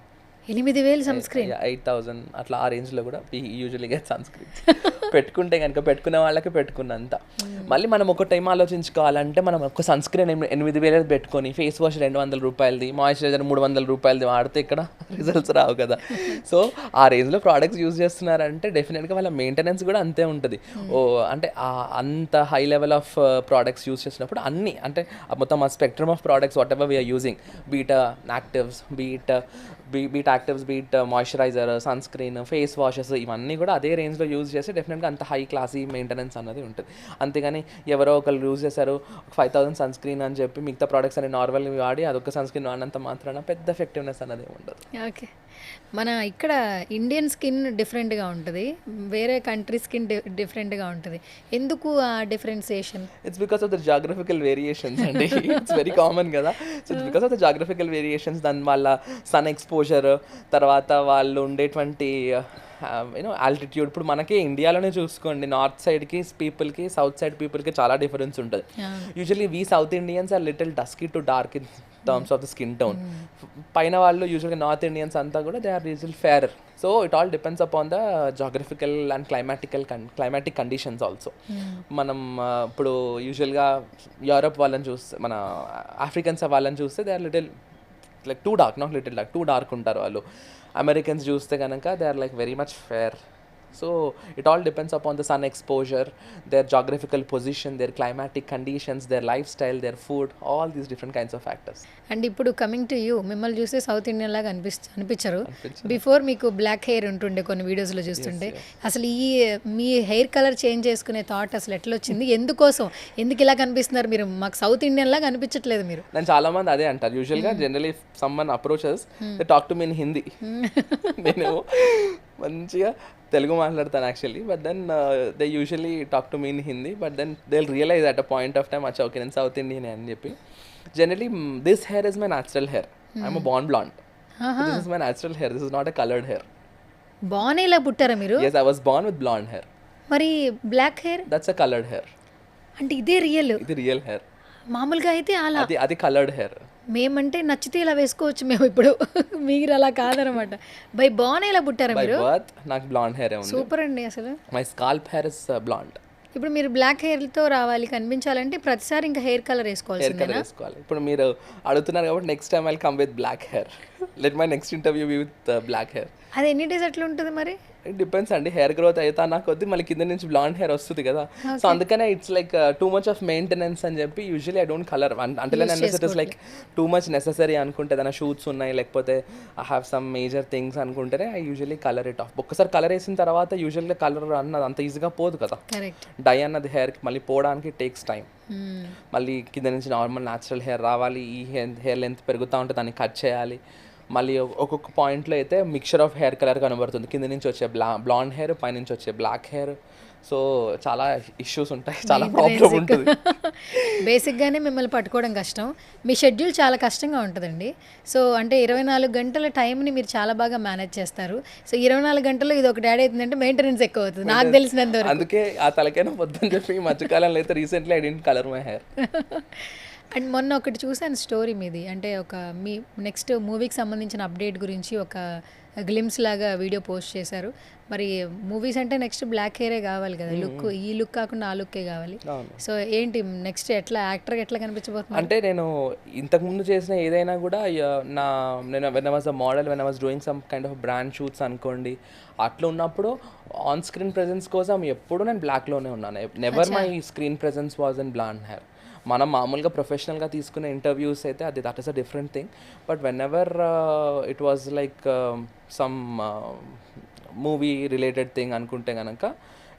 8,000 sun screen, 8,000 అట్లా ఆ రేంజ్లో కూడా యూజువల్లీ గెట్ సన్ స్క్రీన్. పెట్టుకుంటే కనుక పెట్టుకునే వాళ్ళకి పెట్టుకున్నంత. మళ్ళీ మనం ఒక టైం ఆలోచించుకోవాలంటే, మనం ఒక సన్ స్క్రీన్ 8,000 పెట్టుకొని ఫేస్ వాష్ 200 రూపాయలది, మాయిశ్చరైజర్ 300 రూపాయలది వాడితే ఇక్కడ రిజల్ట్స్ రావు కదా. సో ఆ రేంజ్లో ప్రోడక్ట్స్ యూజ్ చేస్తున్నారంటే డెఫినెట్గా వాళ్ళ మెయింటెనెన్స్ కూడా అంతే ఉంటుంది. అంటే అంత high level of products use చేసినప్పుడు అన్నీ, అంటే మొత్తం ఆ spectrum of products whatever we are using, be it actives, be it actives, be it moisturiser, sunscreen, face washes, ఇవన్నీ కూడా అదే రేంజ్లో యూజ్ చేస్తే డెఫినెట్గా అంత హై క్లాసీ మెయింటెనెన్స్ అన్నది ఉంటుంది. అంతేగాని ఎవరో ఒకరు యూజ్ చేశారు 5,000 సన్ స్క్రీన్ అని చెప్పి మిగతా ప్రోడక్ట్స్ అన్ని నార్మల్గా వాడి అదొక సన్ స్క్రీన్ వాడినంత మాత్రాన పెద్ద ఎఫెక్టివ్నెస్ అన్నది ఉండదు. ఓకే, మన ఇక్కడ ఇండియన్ స్కిన్ డిఫరెంట్గా ఉంటుంది, వేరే కంట్రీ స్కిన్ డిఫరెంట్గా ఉంటుంది. ఎందుకు ఆ differentiation? It's because of the geographical variations అండి. ఇట్స్ వెరీ కామన్ కదా. So it's because of the geographical variations. దాని వాళ్ళ సన్ ఎక్స్పోజర్, తర్వాత వాళ్ళు ఉండేటువంటి యూనో ఆల్టిట్యూడ్. ఇప్పుడు మనకి ఇండియాలోనే చూసుకోండి, నార్త్ సైడ్కి పీపుల్కి సౌత్ సైడ్ పీపుల్కి చాలా డిఫరెన్స్ ఉంటుంది. Usually we south Indians are little dusky to dark in terms of the skin tone. పైన వాళ్ళు యూజువల్గా నార్త్ ఇండియన్స్ అంతా కూడా they are little fairer. So it all depends upon the geographical and climatic conditions also. మనం ఇప్పుడు యూజువల్గా Europe వాళ్ళని చూస్తే, మన ఆఫ్రికన్స్ వాళ్ళని చూస్తే they are little like too dark, not little dark, too dark ఉంటారు వాళ్ళు. అమెరికన్స్ చూస్తే కనుక they are like very much fair. So it all depends upon the sun exposure, their geographical position, their climatic conditions, their lifestyle, their food, all these different kinds of factors. And ఇప్పుడు coming to you, మిమ్మల్ని చూస్తే south Indian లాగా అనిపించరు. Before మీకు black hair ఉంటుండే కొన్ని వీడియోస్లో చూస్తుంటే. అసలు మీ హెయిర్ కలర్ చేంజ్ చేసుకునే థాట్ అసలు ఎట్లా వచ్చింది? ఎందుకోసం, ఎందుకు ఇలా కనిపిస్తున్నారు మీరు? మాకు సౌత్ ఇండియన్ లాగా అనిపించట్లేదు మీరు. నేను చాలా మంది అదే అంటారు. యూజువల్గా generally someone approaches they talk to me in Hindi. నేను మంచిగా తెలుగు మాట్లాడతాను actually, but then they usually talk to me in Hindi, but then they will realise at a point of time, అచ్చా ఓకే నేను సౌత్ ఇండియన్ అని చెప్పి. Generally this hair is my natural hair. I'm born blonde. This is my natural hair. This is not a coloured hair. Born ఇలా పుట్టారా మీరు? yes, I was born with blonde hair. మరి black hair? that's a colored hair. అంటే ఇదే real? ఇది real hair. మామూలుగా అయితే అలా అది కలర్డ్ హెయిర్. మేమంటే నచ్చితే ఇలా వేసుకోవచ్చు మేము ఇప్పుడు, మీరు అలా కాదనమాట. బై బార్న్ ఇలా పుట్టారా మీరు? బర్త్ నాకు బ్లాండ్ హెయిర్ ఉంది. సూపర్ అండి అసలు. My scalp hair is blonde. ఇప్పుడు మీరు బ్లాక్ హెయిర్తో రావాలి, కనిపించాలంటే ప్రతిసారి ఇంకా హెయిర్ కలర్ వేసుకోవాల్సిందేనా? వేసుకోవాలి. ఇప్పుడు మీరు అడుగుతున్నారు కాబట్టి next time I come with black hair. Let my next interview be with black hair. అది ఎన్ని డేస్ అట్లా ఉంటుంది మరి? ఇట్ డిపెండ్స్ అండి. హెయిర్ గ్రోత్ అయితే నాకు కొద్ది మళ్ళీ కింద నుంచి బ్లాండ్ హెయిర్ వస్తుంది కదా. సో అందుకనే it's like too much of maintenance అని చెప్పి యూజువల్లీ ఐ డోంట్ కలర్ అంటే it is like too much necessary అనుకుంటే, ఏదైనా షూట్స్ ఉన్నాయి లేకపోతే I have some major things అనుకుంటేనే I usually colour it off. ఒక్కసారి కలర్ వేసిన తర్వాత యూజువల్గా కలర్ అన్నది అంత ఈజీగా పోదు కదా. డై అన్నది హెయిర్కి మళ్ళీ పోవడానికి టేక్స్ టైం. మళ్ళీ కింద నుంచి నార్మల్ న్యాచురల్ హెయిర్ రావాలి, ఈ హెయిర్ లెంత్ పెరుగుతూ ఉంటే దాన్ని కట్ చేయాలి. మళ్ళీ ఒక్కొక్క పాయింట్లో అయితే మిక్చర్ ఆఫ్ హెయిర్ కలర్ కనబడుతుంది, కింద నుంచి వచ్చే బ్లాండ్ హెయిర్, పైనుంచి వచ్చే బ్లాక్ హెయిర్. సో చాలా ఇష్యూస్ ఉంటాయి, చాలా ప్రాబ్లం ఉంటుంది. బేసిక్గానే మిమ్మల్ని పట్టుకోవడం కష్టం, మీ షెడ్యూల్ చాలా కష్టంగా ఉంటుందండి. సో అంటే 24 గంటల టైంని మీరు చాలా బాగా మేనేజ్ చేస్తారు. సో 24 గంటల్లో ఇది ఒకటి యాడ్ అవుతుందంటే మెయింటెనెన్స్ ఎక్కువ అవుతుంది నాకు తెలిసినంత వరకు. అందుకే ఆ తలకైనా పొద్దుని చెప్పి ఈ మధ్యకాలంలో అయితే recently I didn't colour my hair. And మొన్న ఒకటి చూసాను స్టోరీ మీది, అంటే ఒక మీ నెక్స్ట్ మూవీకి సంబంధించిన అప్డేట్ గురించి ఒక గ్లిమ్స్ లాగా వీడియో పోస్ట్ చేశారు. మరి మూవీస్ అంటే నెక్స్ట్ బ్లాక్ హెయిరే కావాలి కదా, లుక్ ఈ లుక్ కాకుండా ఆ లుక్కే కావాలి. సో ఏంటి నెక్స్ట్ ఎట్లా యాక్టర్గా ఎట్లా కనిపించబోతుంది? అంటే నేను ఇంతకుముందు చేసిన ఏదైనా కూడా నేను when I was a model, when I was doing some kind of brand shoots అనుకోండి, అట్లా ఉన్నప్పుడు ఆన్ స్క్రీన్ ప్రెజెన్స్ కోసం ఎప్పుడు నేను బ్లాక్లోనే ఉన్నాను. Never my screen presence was in blonde hair. మనం మామూలుగా ప్రొఫెషనల్గా తీసుకునే ఇంటర్వ్యూస్ అయితే అది that is a different thing. But whenever it was like some movie related thing అనుకుంటే కనుక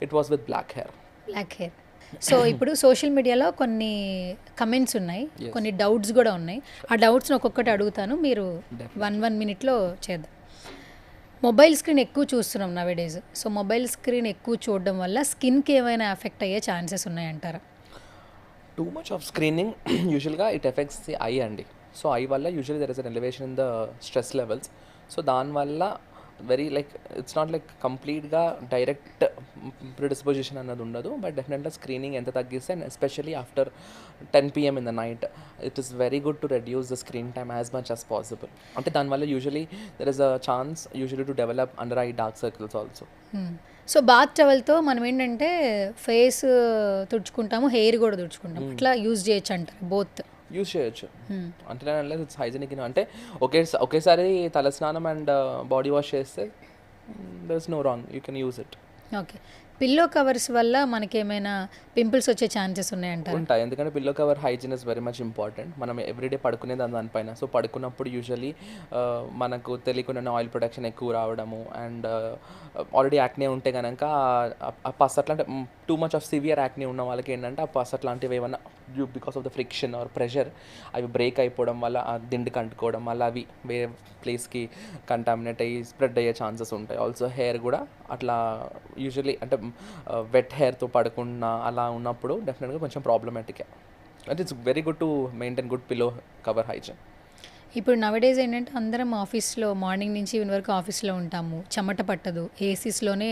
it was with black hair. So ఇప్పుడు సోషల్ మీడియాలో కొన్ని కమెంట్స్ ఉన్నాయి, కొన్ని డౌట్స్ కూడా ఉన్నాయి. ఆ డౌట్స్ని ఒక్కొక్కటి అడుగుతాను, మీరు 1 మినిట్లో చేద్దాం. మొబైల్ స్క్రీన్ ఎక్కువ చూస్తున్నాం నవేడేస్. సో మొబైల్ స్క్రీన్ ఎక్కువ చూడడం వల్ల స్కిన్కి ఏమైనా ఎఫెక్ట్ అయ్యే ఛాన్సెస్ ఉన్నాయంటారా? టూ మచ్ ఆఫ్ స్క్రీనింగ్ యూజువల్గా ఇట్ ఎఫెక్ట్స్ ది ఐ అండి. సో ఐ వల్ల usually there is an elevation in the stress levels. So దానివల్ల very like it's not like కంప్లీట్గా డైరెక్ట్ ప్రిడిస్పోజిషన్ అన్నది ఉండదు, బట్ డెఫినెట్గా స్క్రీనింగ్ ఎంత తగ్గిస్తే, and especially after 10 PM in the night it is very good to reduce the screen time as much as possible. అంటే దానివల్ల usually there is a chance usually to develop under eye dark circles also. So bath టవల్తో మనం ఏంటంటే face తుడుచుకుంటాము, hair కూడా తుడుచుకుంటాము, అట్లా use చేయొచ్చు అంటారు, both use చేయొచ్చు. అంటే ఇట్స్ హైజెనిక్. అంటే ఒకేసారి తలస్నానం అండ్ బాడీ వాష్ చేస్తే there is no wrong, you can use it. Okay. Pillow covers వల్ల మనకేమైనా పింపుల్స్ వచ్చే ఛాన్సెస్ ఉన్నాయంటారు? ఉంటాయి, ఎందుకంటే pillow cover hygiene is very much important. మనం ఎవ్రీడే పడుకునేది దానిపైన. సో పడుకున్నప్పుడు యూజువలీ మనకు తెలియకుండానే ఆయిల్ ప్రొడక్షన్ ఎక్కువ రావడము, అండ్ ఆల్రెడీ యాక్నే ఉంటే కనుక ఆ పస్ అట్లా, అంటే too much of severe acne ఉన్న వాళ్ళకి ఏంటంటే ఆ పస్ అట్లాంటివి ఏమన్నా because of the friction or pressure అవి బ్రేక్ అయిపోవడం వల్ల, ఆ దిండుకి అంటుకోవడం వల్ల అవి వేరే ప్లేస్కి కంటామినేట్ అయ్యి స్ప్రెడ్ అయ్యే ఛాన్సెస్ ఉంటాయి. ఆల్సో హెయిర్ కూడా అట్లా యూజువలీ అంటే వెట్ హెయిర్తో పడకుండా అలా ఉన్నప్పుడు డెఫినెట్గా కొంచెం ప్రాబ్లమాటిక్. అంటే it's very good to maintain good pillow cover hygiene. ఇప్పుడు నవడేస్ ఏంటంటే అందరం ఆఫీస్లో మార్నింగ్ నుంచి ఈవినింగ్ వరకు ఆఫీస్లో ఉంటాము, చెమట పట్టదు, ఏసీస్లోనే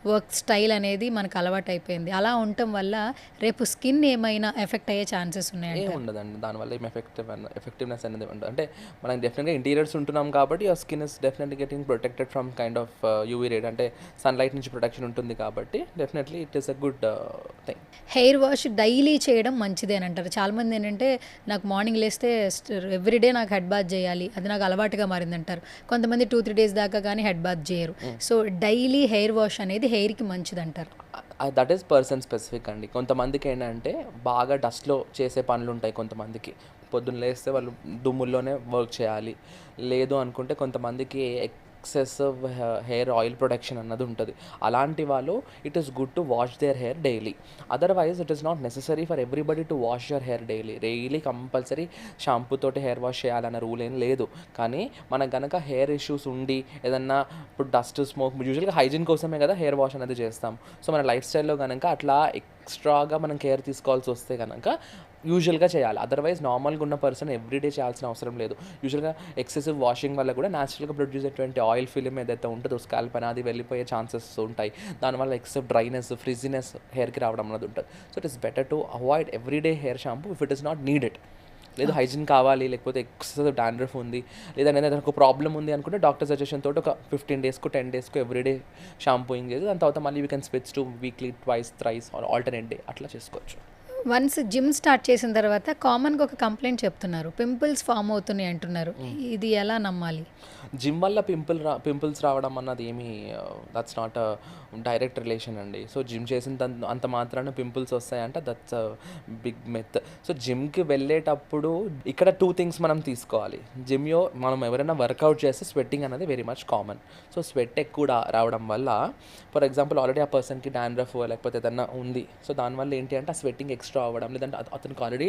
వర్క్ స్టైల్ అనేది మనకు అలవాటు అయిపోయింది. అలా ఉండటం వల్ల రేపు స్కిన్ ఏమైనా ఎఫెక్ట్ అయ్యే ఛాన్సెస్ ఉన్నాయంటే? ఏం ఉండదండి, దానివల్ల ఏం ఎఫెక్టివ్నెస్ అనేది ఉండదు. అంటే మనం డెఫినెట్గా ఇంటీరియర్స్ ఉంటున్నాం కాబట్టి ఆ skin is definitely getting protected from kind of UV rate, అంటే సన్లైట్ నుంచి ప్రొటెక్షన్ ఉంటుంది కాబట్టి definitely it is a good thing. Hair wash daily చేయడం మంచిదే అని అంటారు చాలామంది. ఏంటంటే నాకు మార్నింగ్ లేస్తే ఎవ్రీడే నాకు హెడ్ బాత్ చేయాలి, అది నాకు అలవాటుగా మారిందంటారు. కొంతమంది 2-3 డేస్ దాకా కానీ హెడ్ బాత్ చేయరు. సో డైలీ హెయిర్ వాష్ అనేది హెయిర్కి మంచిది అంటారు. దట్ ఈస్ పర్సన్ స్పెసిఫిక్ అండి. కొంతమందికి ఏంటంటే బాగా డస్ట్లో చేసే పనులు ఉంటాయి, కొంతమందికి పొద్దున్న లేస్తే వాళ్ళు దుమ్ముల్లోనే వర్క్ చేయాలి, లేదు అనుకుంటే కొంతమందికి ఎక్సెసివ్ హెయిర్ ఆయిల్ ప్రొడక్షన్ అన్నది ఉంటుంది. అలాంటి వాళ్ళు it is good to wash their hair daily. Otherwise it is not necessary for everybody to wash your hair daily compulsory shampoo తోటి హెయిర్ వాష్ చేయాలన్న రూల్ ఏం లేదు. కానీ మనకు కనుక హెయిర్ ఇష్యూస్ ఉండి ఏదన్నా ఇప్పుడు డస్ట్ స్మోక్, యూజువల్గా హైజీన్ కోసమే కదా హెయిర్ వాష్ అనేది చేస్తాం. సో మన లైఫ్ స్టైల్లో కనుక అట్లా ఎక్స్ట్రాగా మనం కేర్ తీసుకోవాల్సి వస్తే కనుక యూజువల్గా చేయాలి. అదర్వైజ్ నార్మల్గా ఉన్న పర్సన్ ఎవ్రీడే చేయాల్సిన అవసరం లేదు. యూజువల్గా ఎక్సెసివ్ వాషింగ్ వల్ల కూడా న్యాచురల్గా ప్రొడ్యూస్ అయ్యేటువంటి ఆయిల్ ఫిల్మ్ ఏదైతే ఉంటుందో స్కాల్ప్ అనేది వెళ్ళిపోయే ఛాన్సెస్ ఉంటాయి. దానివల్ల ఎక్సెసివ్ డ్రైనెస్, ఫ్రిజినెస్ హెయిర్కి రావడం అనేది ఉంటుంది. So it is better to avoid everyday hair shampoo if it is not needed. లేదు హైజీన్ కావాలి, లేకపోతే ఎక్సెసివ్ డాండ్రఫ్ ఉంది, లేదా ఏదైనా ఒక ప్రాబ్లం ఉంది అనుకుంటే డాక్టర్ సజెషన్ తోటి ఒక 15 డేస్కు 10 డేస్కు ఎవ్రీడే షాంపూయింగ్ చేసి దాని తర్వాత మళ్ళీ we can switch to weekly twice thrice or alternate day అట్లా చేసుకోవచ్చు. వన్స్ జిమ్ స్టార్ట్ చేసిన తర్వాత కామన్గా ఒక కంప్లైంట్ చెప్తున్నారు, పింపుల్స్ ఫామ్ అవుతున్నాయి అంటున్నారు. ఇది ఎలా నమ్మాలి? జిమ్ వల్ల పింపుల్స్ రావడం అన్నది ఏమీ that's not a direct relation అండి. సో జిమ్ చేసిన అంత మాత్రాన పింపుల్స్ వస్తాయంటే దట్స్ అ బిగ్ మెత్. సో జిమ్కి వెళ్ళేటప్పుడు ఇక్కడ 2 థింగ్స్ మనం తీసుకోవాలి. జిమ్లో మనం ఎవరైనా వర్కౌట్ చేస్తే స్వెట్టింగ్ అనేది very much common. So sweat ఎక్కువ రావడం వల్ల ఫర్ ఎగ్జాంపుల్ ఆల్రెడీ ఆ పర్సన్కి డాండ్రఫ్ లేకపోతే ఏదన్నా ఉంది, సో దానివల్ల ఏంటి అంటే ఆ స్వెట్టింగ్ ఎక్స్ట్రా డ్రా అవ్వడం, లేదంటే అతనికి ఆల్రెడీ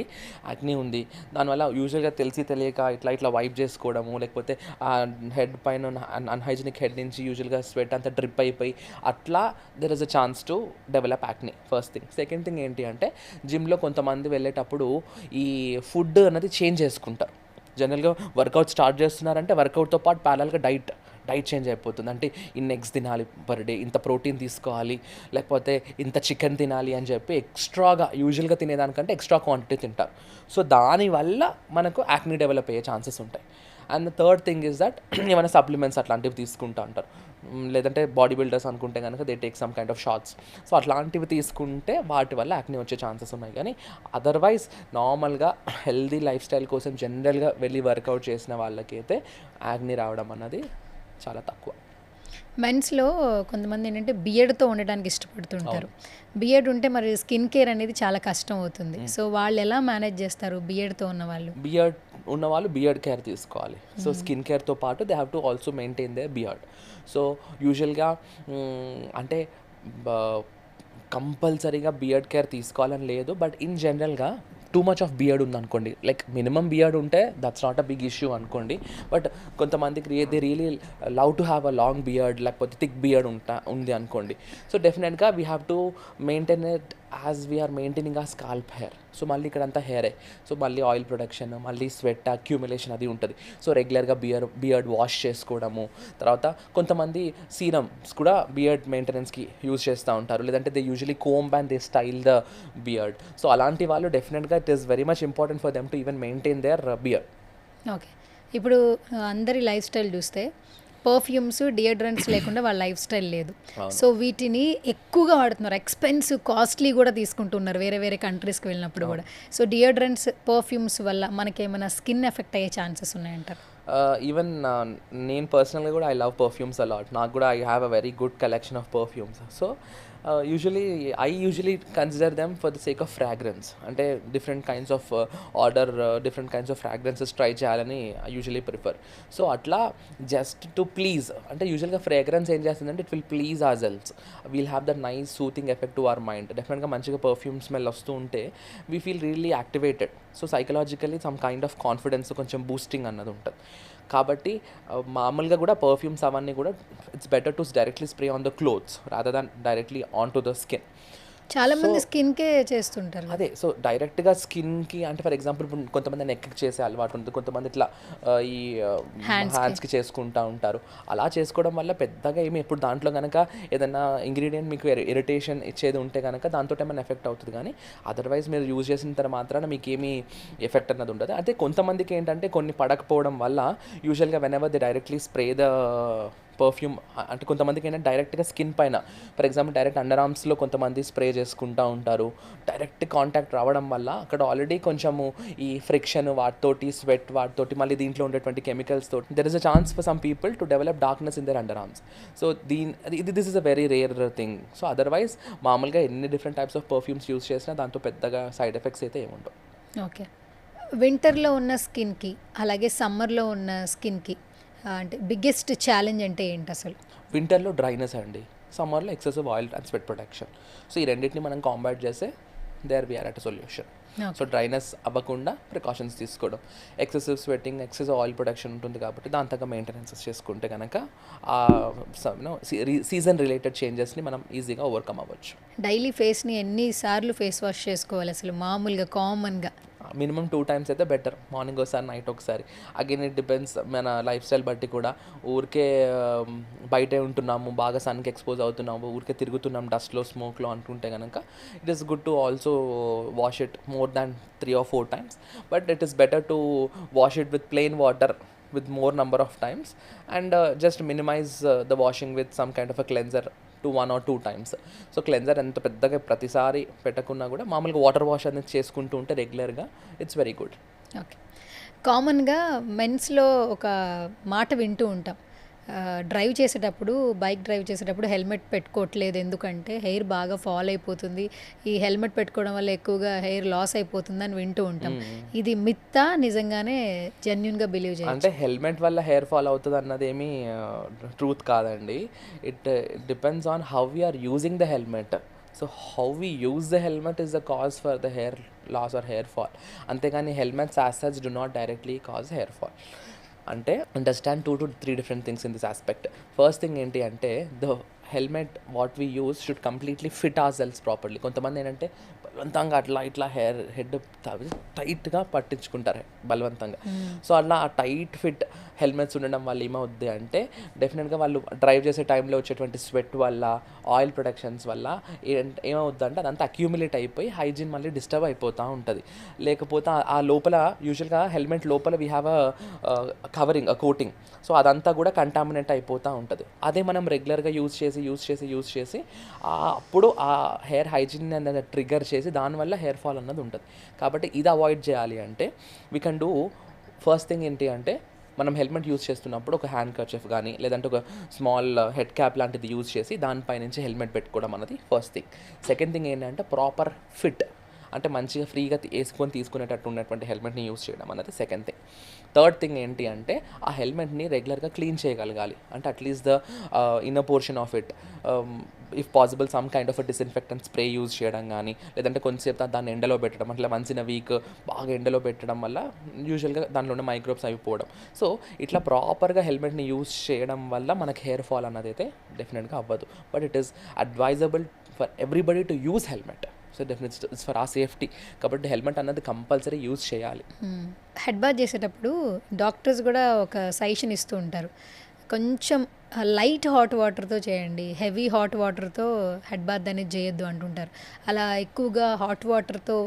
యాక్నీ ఉంది, దానివల్ల యూజువల్గా తెలిసి తెలియక ఇట్లా వైప్ చేసుకోవడము, లేకపోతే ఆ హెడ్ పైన అన్హైజీనిక్ హెడ్ నుంచి యూజువల్గా స్వెట్ అంతా డ్రిప్ అయిపోయి అట్లా there is a chance to develop acne. First thing. Second thing ఏంటి అంటే జిమ్లో కొంతమంది వెళ్ళేటప్పుడు ఈ ఫుడ్ అనేది చేంజ్ చేసుకుంటారు. జనరల్గా వర్కౌట్ స్టార్ట్ చేస్తున్నారంటే వర్కౌట్తో పాటు ప్యారల్గా డైట్ చేంజ్ అయిపోతుంది. అంటే ఇన్ని ఎగ్స్ తినాలి పర్ డే, ఇంత ప్రోటీన్ తీసుకోవాలి, లేకపోతే ఇంత చికెన్ తినాలి అని చెప్పి ఎక్స్ట్రాగా యూజువల్గా తినేదానికంటే ఎక్స్ట్రా క్వాంటిటీ తింటారు. సో దానివల్ల మనకు యాక్నీ డెవలప్ అయ్యే ఛాన్సెస్ ఉంటాయి. And the third thing is that ఏమైనా సప్లిమెంట్స్ అట్లాంటివి తీసుకుంటూ ఉంటారు, లేదంటే బాడీ బిల్డర్స్ అనుకుంటే కనుక they take some kind of shots. So అట్లాంటివి తీసుకుంటే వాటి వల్ల యాక్నీ వచ్చే ఛాన్సెస్ ఉన్నాయి. కానీ అదర్వైజ్ నార్మల్గా హెల్దీ లైఫ్ స్టైల్ కోసం జనరల్గా వెళ్ళి వర్కౌట్ చేసిన వాళ్ళకైతే యాక్నీ రావడం అన్నది చాలా తక్కువ. మెన్స్లో కొంతమంది ఏంటంటే బియర్డ్తో ఉండడానికి ఇష్టపడుతుంటారు. బియర్డ్ ఉంటే మరి స్కిన్ కేర్ అనేది చాలా కష్టం అవుతుంది. సో వాళ్ళు ఎలా మేనేజ్ చేస్తారు బియర్డ్తో ఉన్న వాళ్ళు? బియర్డ్ ఉన్నవాళ్ళు బియర్డ్ కేర్ తీసుకోవాలి. సో స్కిన్ కేర్తో పాటు they have to also maintain their beard. So యూజువల్గా అంటే కంపల్సరీగా బియర్డ్ కేర్ తీసుకోవాలని లేదు, బట్ ఇన్ జనరల్గా టూ మచ్ ఆఫ్ బియర్డ్ ఉందనుకోండి, లైక్ మినిమం బియర్డ్ ఉంటే that's not a big issue అనుకోండి. బట్ కొంతమందికి they really love to have a long beard, లేకపోతే థిక్ బియర్డ్ ఉంది అనుకోండి. సో డెఫినెట్గా we have to maintain it as we are maintaining ఆ scalp hair. So మళ్ళీ ఇక్కడంతా హెయిరే, సో మళ్ళీ ఆయిల్ ప్రొడక్షన్, మళ్ళీ స్వెట్ అక్యూమిలేషన్ అది ఉంటుంది. సో రెగ్యులర్గా బియర్డ్ వాష్ చేసుకోవడము, తర్వాత కొంతమంది సీరమ్స్ కూడా బియర్డ్ మెయింటెనెన్స్కి యూజ్ చేస్తూ ఉంటారు, లేదంటే they usually comb and they style the beard. So అలాంటి వాళ్ళు డెఫినెట్గా it is very much important for them to even maintain their beard. Okay. ఇప్పుడు అందరి లైఫ్ స్టైల్ చూస్తే పర్ఫ్యూమ్స్, డియోడ్రెంట్స్ లేకుండా వాళ్ళ లైఫ్ స్టైల్ లేదు. సో వీటిని ఎక్కువగా వాడుతున్నారు, ఎక్స్పెన్సివ్, కాస్ట్లీ కూడా తీసుకుంటున్నారు వేరే వేరే కంట్రీస్కి వెళ్ళినప్పుడు కూడా. సో డియోడ్రెంట్స్, పర్ఫ్యూమ్స్ వల్ల మనకేమైనా స్కిన్ ఎఫెక్ట్ అయ్యే ఛాన్సెస్ ఉన్నాయంటారు? ఈవెన్ నేను పర్సనల్గా కూడా ఐ లవ్ పర్ఫ్యూమ్స్ అలాట్. నాకు కూడా I have a very good collection of perfumes. So I usually consider them for the sake of fragrance. అంటే different kinds of different kinds of fragrances try చేయాలని I usually prefer. So అట్లా just to please, అంటే యూజువల్గా fragrance ఏం చేస్తుందంటే it will please hour selves, we'll have the nice soothing effect to our mind. డెఫినెట్గా మంచిగా perfume smell వస్తూ ఉంటే we feel really activated. So psychologically some kind of confidence, కొంచెం బూస్టింగ్ అన్నది ఉంటుంది. కాబట్టి మామూలుగా కూడా పర్ఫ్యూమ్స్ అవన్నీ కూడా it's better to directly spray on the clothes rather than directly on to the skin. చాలా మంది స్కిన్కే చేస్తుంటారు. అదే, సో డైరెక్ట్గా స్కిన్కి అంటే ఫర్ ఎగ్జాంపుల్ ఇప్పుడు కొంతమంది నెక్కి చేసే అలవాటు ఉంటుంది, కొంతమంది ఇట్లా ఈ హ్యాండ్స్కి చేసుకుంటూ ఉంటారు. అలా చేసుకోవడం వల్ల పెద్దగా ఏమి ఇప్పుడు దాంట్లో కనుక ఏదైనా ఇంగ్రీడియంట్ మీకు ఇరిటేషన్ ఇచ్చేది ఉంటే కనుక దాంతో ఏమైనా ఎఫెక్ట్ అవుతుంది. కానీ అదర్వైజ్ మీరు యూజ్ చేసిన తర్వాత మాత్రాన మీకు ఏమీ ఎఫెక్ట్ అన్నది ఉండదు. అయితే కొంతమందికి ఏంటంటే కొన్ని పడకపోవడం వల్ల యూజువల్గా whenever they directly spray the perfume, అంటే కొంతమందికి ఏంటంటే డైరెక్ట్గా స్కిన్ పైన, ఫర్ ఎగ్జాంపుల్ డైరెక్ట్ అండర్ ఆర్మ్స్లో కొంతమంది స్ప్రే చేసుకుంటూ ఉంటారు. డైరెక్ట్ కాంటాక్ట్ రావడం వల్ల అక్కడ ఆల్రెడీ కొంచెము ఈ ఫ్రిక్షన్ వాటితోటి, స్వెట్ వాటితోటి, మళ్ళీ దీంట్లో ఉండేటువంటి కెమికల్స్ తోటి there is a chance for some people to develop darkness in their under arms. So this is a very rare thing. So otherwise మామూలుగా ఎన్ని different types of perfumes use చేసినా దాంతో పెద్దగా సైడ్ ఎఫెక్ట్స్ అయితే ఏముండవు. Okay. వింటర్లో ఉన్న స్కిన్కి అలాగే సమ్మర్లో ఉన్న స్కిన్కి అంటే బిగ్గెస్ట్ ఛాలెంజ్ అంటే ఏంటి అసలు? వింటర్లో డ్రైనెస్ అండి, సమ్మర్లో excessive oil and sweat protection. So ఈ రెండింటిని మనం కాంబాట్ చేస్తే there we are at a solution. So dryness అవ్వకుండా ప్రికాషన్స్ తీసుకోవడం, excessive sweating, excessive oil production ఉంటుంది కాబట్టి దాని తగ్గ మెయింటెనెన్సెస్ చేసుకుంటే కనుక సీజన్ రిలేటెడ్ చేంజెస్ని మనం ఈజీగా ఓవర్కమ్ అవ్వచ్చు. డైలీ ఫేస్ని ఎన్నిసార్లు ఫేస్ వాష్ చేసుకోవాలి అసలు మామూలుగా కామన్గా? మినిమం 2 times అయితే బెటర్, మార్నింగ్ ఒకసారి, నైట్ ఒకసారి. అగైన్ ఇట్ డిపెండ్స్ మన లైఫ్ స్టైల్ బట్టి కూడా. ఊరికే బయటే ఉంటున్నాము, బాగా సన్కి ఎక్స్పోజ్ అవుతున్నాము, ఊరికే తిరుగుతున్నాం డస్ట్లో, స్మోక్లో అనుకుంటే కనుక it is good to also wash it more than 3 or 4 times. But it is better to wash it with plain water with more number of times and just minimize the washing with some kind of a cleanser to 1 or 2 times. So cleanser ఎంత పెద్దగా ప్రతిసారి పెట్టకున్నా కూడా మామూలుగా water wash అనేది చేసుకుంటూ ఉంటే రెగ్యులర్గా it's very good. Okay. కామన్గా మెన్స్లో ఒక మాట వింటూ ఉంటాం, డ్రైవ్ చేసేటప్పుడు, బైక్ డ్రైవ్ చేసేటప్పుడు హెల్మెట్ పెట్టుకోవట్లేదు ఎందుకంటే హెయిర్ బాగా ఫాల్ అయిపోతుంది, ఈ హెల్మెట్ పెట్టుకోవడం వల్ల ఎక్కువగా హెయిర్ లాస్ అయిపోతుంది అని వింటూ ఉంటాం. ఇది మిత్తా, నిజంగానే జెన్యున్గా బిలీవ్ చేయాలి? అంటే హెల్మెట్ వల్ల హెయిర్ ఫాల్ అవుతుంది అన్నది ఏమీ ట్రూత్ కాదండి. It depends on how we are using the helmet. So how we use the helmet is the cause for the hair loss or hair fall. అంతేగాని helmets as such do not directly cause hair fall. అంటే understand 2 to 3 different things in this aspect. First thing ఏంటి అంటే the helmet what we use should completely fit our cells properly. కొంతమంది ఏంటంటే బలవంతంగా అట్లా ఇట్లా head టైట్గా పట్టించుకుంటారు బలవంతంగా. సో అట్లా ఆ టైట్ ఫిట్ హెల్మెట్స్ ఉండడం వల్ల ఏమవుద్ది అంటే డెఫినెట్గా వాళ్ళు డ్రైవ్ చేసే టైంలో వచ్చేటువంటి స్వెట్ వల్ల, ఆయిల్ ప్రొడక్షన్స్ వల్ల ఏమవుద్ది అంటే అదంతా అక్యూములేట్ అయిపోయి హైజీన్ మళ్ళీ డిస్టర్బ్ అయిపోతూ ఉంటుంది. లేకపోతే ఆ లోపల యూజువల్గా హెల్మెట్ లోపల we have a covering, a coating. So అదంతా కూడా కంటామినేట్ అయిపోతూ ఉంటుంది. అదే మనం రెగ్యులర్గా యూజ్ చేసి అప్పుడు ఆ హెయిర్ హైజీన్ అనేది ట్రిగర్ చేసి దానివల్ల హెయిర్ ఫాల్ అన్నది ఉంటుంది. కాబట్టి ఇది అవాయిడ్ చేయాలి అంటే we can do. First thing ఏంటి అంటే మనం హెల్మెట్ యూజ్ చేస్తున్నప్పుడు ఒక హ్యాండ్ కర్చీఫ్ కానీ లేదంటే ఒక స్మాల్ హెడ్ క్యాప్ లాంటిది యూజ్ చేసి దానిపై నుంచి హెల్మెట్ పెట్టుకోవడం అన్నది ఫస్ట్ థింగ్. సెకండ్ థింగ్ ఏంటంటే ప్రాపర్ ఫిట్, అంటే మంచిగా ఫ్రీగా తీసుకునేటట్టు ఉన్నటువంటి హెల్మెట్ని యూజ్ చేయడం అన్నది సెకండ్ థింగ్. థర్డ్ థింగ్ ఏంటి అంటే ఆ హెల్మెట్ని రెగ్యులర్గా క్లీన్ చేయగలగాలి. అంటే at least the inner portion of it, if possible some kind of disinfectant spray use చేయడం కానీ లేదంటే కొంచెంసేపు దాన్ని ఎండలో పెట్టడం, అట్లా వన్స్ ఇన్ అ వీక్ బాగా ఎండలో పెట్టడం వల్ల యూజువల్గా దాంట్లో ఉన్న మైక్రోబ్స్ అయిపోవడం. సో ఇట్లా ప్రాపర్గా హెల్మెట్ని యూజ్ చేయడం వల్ల మనకు హెయిర్ ఫాల్ అన్నది అయితే డెఫినెట్గా అవ్వదు. But it is advisable for everybody to use helmet. So definitely it's for ఆ సేఫ్టీ. కాబట్టి హెల్మెట్ అన్నది కంపల్సరీ యూజ్ చేయాలి. హెడ్ బాత్ చేసేటప్పుడు డాక్టర్స్ కూడా ఒక సజెషన్ ఇస్తూ ఉంటారు, కొంచెం లైట్ హాట్ వాటర్తో చేయండి, హెవీ హాట్ వాటర్తో హెడ్ బాత్ అనేది చేయొద్దు అంటుంటారు. అలా ఎక్కువగా హాట్ వాటర్తో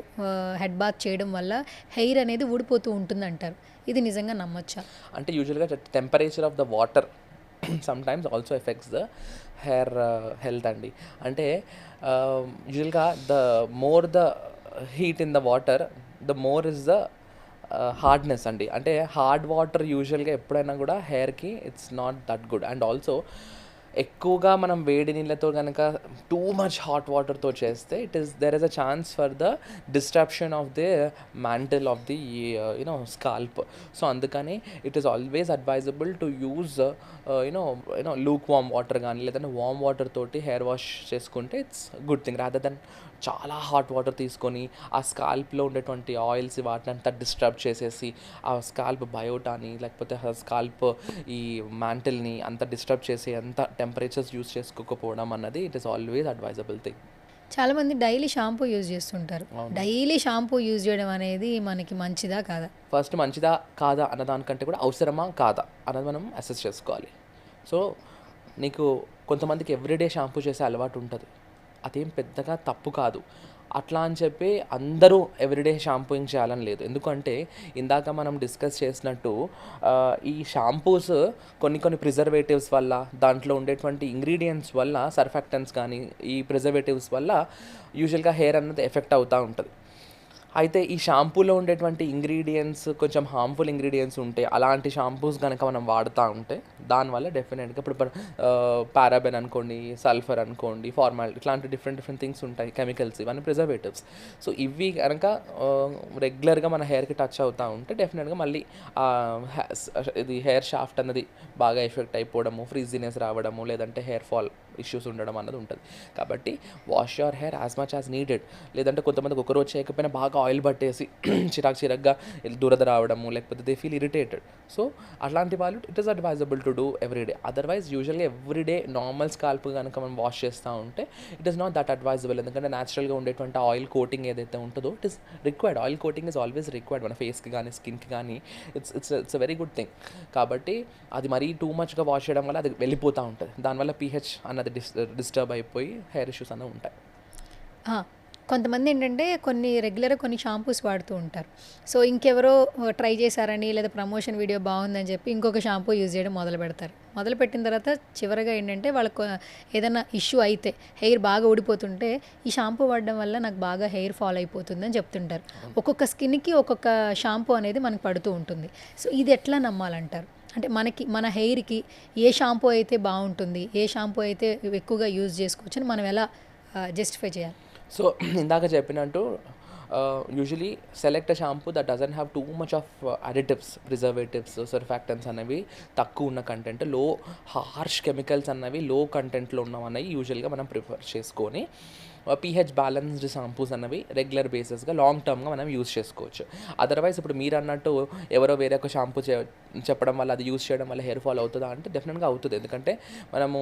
హెడ్ బాత్ చేయడం వల్ల హెయిర్ అనేది ఊడిపోతూ ఉంటుంది అంటారు. ఇది నిజంగా నమ్మొచ్చా? అంటే యూజువల్గా temperature of the water sometimes also effects the hair health అండి. అంటే యూజువల్గా the more the heat in the water the more is the hardness అండి. అంటే హార్డ్ వాటర్ యూజువల్గా ఎప్పుడైనా కూడా హెయిర్కి it's not that good. And also ఎక్కువగా మనం వేడి నీళ్ళతో కనుక టూ మచ్ హాట్ వాటర్తో చేస్తే there is a chance for the disruption of the mantle of the scalp. So అందుకని it is always advisable to use lukewarm water కానీ లేదంటే వామ్ వాటర్ తోటి హెయిర్ వాష్ చేసుకుంటే it's good thing, rather than చాలా hot water తీసుకొని ఆ స్కాల్ప్లో ఉండేటువంటి oils వాటిని అంతా డిస్టర్బ్ చేసేసి ఆ స్కాల్ప్ బయోటాని లేకపోతే ఆ స్కాల్ప్ ఈ మ్యాంటిల్ని అంత డిస్టర్బ్ చేసి అంత టెంపరేచర్స్ యూజ్ చేసుకోకపోవడం అన్నది it is always advisable thing. చాలామంది డైలీ షాంపూ యూజ్ చేస్తుంటారు. డైలీ షాంపూ యూజ్ చేయడం అనేది మనకి మంచిదా కాదా? ఫస్ట్ మంచిదా కాదా అన్నదానికంటే కూడా అవసరమా కాదా అన్నది మనం అసెస్ చేసుకోవాలి. సో నీకు కొంతమందికి ఎవ్రీడే షాంపూ చేసే అలవాటు ఉంటుంది, అదేం పెద్దగా తప్పు కాదు. అట్లా అని చెప్పి అందరూ ఎవ్రీడే షాంపూయింగ్ చేయాలని లేదు. ఎందుకంటే ఇందాక మనం డిస్కస్ చేసినట్టు ఈ షాంపూస్ కొన్ని ప్రిజర్వేటివ్స్ వల్ల, దాంట్లో ఉండేటువంటి ఇంగ్రీడియంట్స్ వల్ల, సర్ఫాక్టెంట్స్ కానీ ఈ ప్రిజర్వేటివ్స్ వల్ల యూజువల్గా హెయిర్ అన్నది ఎఫెక్ట్ అవుతూ ఉంటుంది. అయితే ఈ షాంపూలో ఉండేటువంటి ఇంగ్రీడియంట్స్ కొంచెం హార్మ్ఫుల్ ఇంగ్రీడియంట్స్ ఉంటాయి. అలాంటి షాంపూస్ కనుక మనం వాడుతూ ఉంటే దానివల్ల డెఫినెట్గా ఇప్పుడు పారాబెన్ అనుకోండి, సల్ఫర్ అనుకోండి, ఫార్మాలిటీ, ఇట్లాంటి డిఫరెంట్ థింగ్స్ ఉంటాయి, కెమికల్స్, ఇవన్నీ ప్రిజర్వేటివ్స్. సో ఇవి కనుక రెగ్యులర్గా మన హెయిర్కి టచ్ అవుతూ ఉంటే డెఫినెట్గా మళ్ళీ ఇది హెయిర్ షాఫ్ట్ అన్నది బాగా ఎఫెక్ట్ అయిపోవడము, ఫ్రీజీనెస్ రావడము, లేదంటే హెయిర్ ఫాల్ ఇష్యూస్ ఉండడం అన్నది ఉంటుంది. కాబట్టి wash your hair as much as needed. లేదంటే కొంతమందికి ఒకరోజు చేయకపోయినా బాగా ఆయిల్ పట్టేసి చిరాగ్గా దురద రావడము, లేకపోతే దే ఫీల్ ఇరిటేటెడ్. సో అట్లాంటి వాళ్ళు it is advisable to do everyday. Otherwise యూజువల్గా ఎవ్రీడే నార్మల్ స్కాల్ప్ కనుక మనం వాష్ చేస్తూ ఉంటే it is not that advisable. ఎందుకంటే న్యాచురల్గా ఉండేటువంటి ఆయిల్ కోటింగ్ ఏదైతే ఉంటుందో it is required. Oil coating is always required మన ఫేస్కి కానీ స్కిన్కి కానీ. It's a very good thing. కాబట్టి అది మరీ టూ మచ్గా వాష్ చేయడం వల్ల అది వెళ్ళిపోతూ ఉంటుంది. దానివల్ల పీహెచ్ అన్నది డిస్టర్బ్ అయిపోయి హెయిర్ ఇష్యూస్ అన్నవి ఉంటాయి. కొంతమంది ఏంటంటే కొన్ని షాంపూస్ వాడుతూ ఉంటారు. సో ఇంకెవరో ట్రై చేశారని లేదా ప్రమోషన్ వీడియో బాగుందని చెప్పి ఇంకొక షాంపూ యూజ్ చేయడం మొదలుపెట్టిన తర్వాత చివరిగా ఏంటంటే వాళ్ళకు ఏదైనా ఇష్యూ అయితే, హెయిర్ బాగా ఊడిపోతుంటే ఈ షాంపూ వాడడం వల్ల నాకు బాగా హెయిర్ ఫాల్ అయిపోతుందని చెప్తుంటారు. ఒక్కొక్క స్కిన్కి ఒక్కొక్క షాంపూ అనేది మనకు పడుతూ ఉంటుంది. సో ఇది ఎట్లా నమ్మాలంటారు? అంటే మన హెయిర్కి ఏ షాంపూ అయితే బాగుంటుంది, ఏ షాంపూ అయితే ఎక్కువగా యూజ్ చేసుకోవచ్చు అని మనం ఎలా జస్టిఫై చేయాలి? సో ఇందాక చెప్పినట్టు usually select a shampoo that doesn't have two much of additives, preservatives, surfactants అనేవి తక్కువ ఉన్న కంటెంట్, హార్ష్ కెమికల్స్ అన్నవి లో కంటెంట్లో ఉన్నవన్నవి యూజువల్గా మనం ప్రిఫర్ చేసుకొని పీహెచ్ బ్యాలెన్స్డ్ షాంపూస్ అన్నవి రెగ్యులర్ బేసిస్గా లాంగ్ టర్మ్గా మనం యూస్ చేసుకోవచ్చు. అదర్వైజ్ ఇప్పుడు మీరు అన్నట్టు ఎవరో వేరే ఒక షాంపూ చెప్పడం వల్ల అది యూస్ చేయడం వల్ల హెయిర్ ఫాల్ అవుతుందా అంటే డెఫినెట్గా అవుతుంది. ఎందుకంటే మనము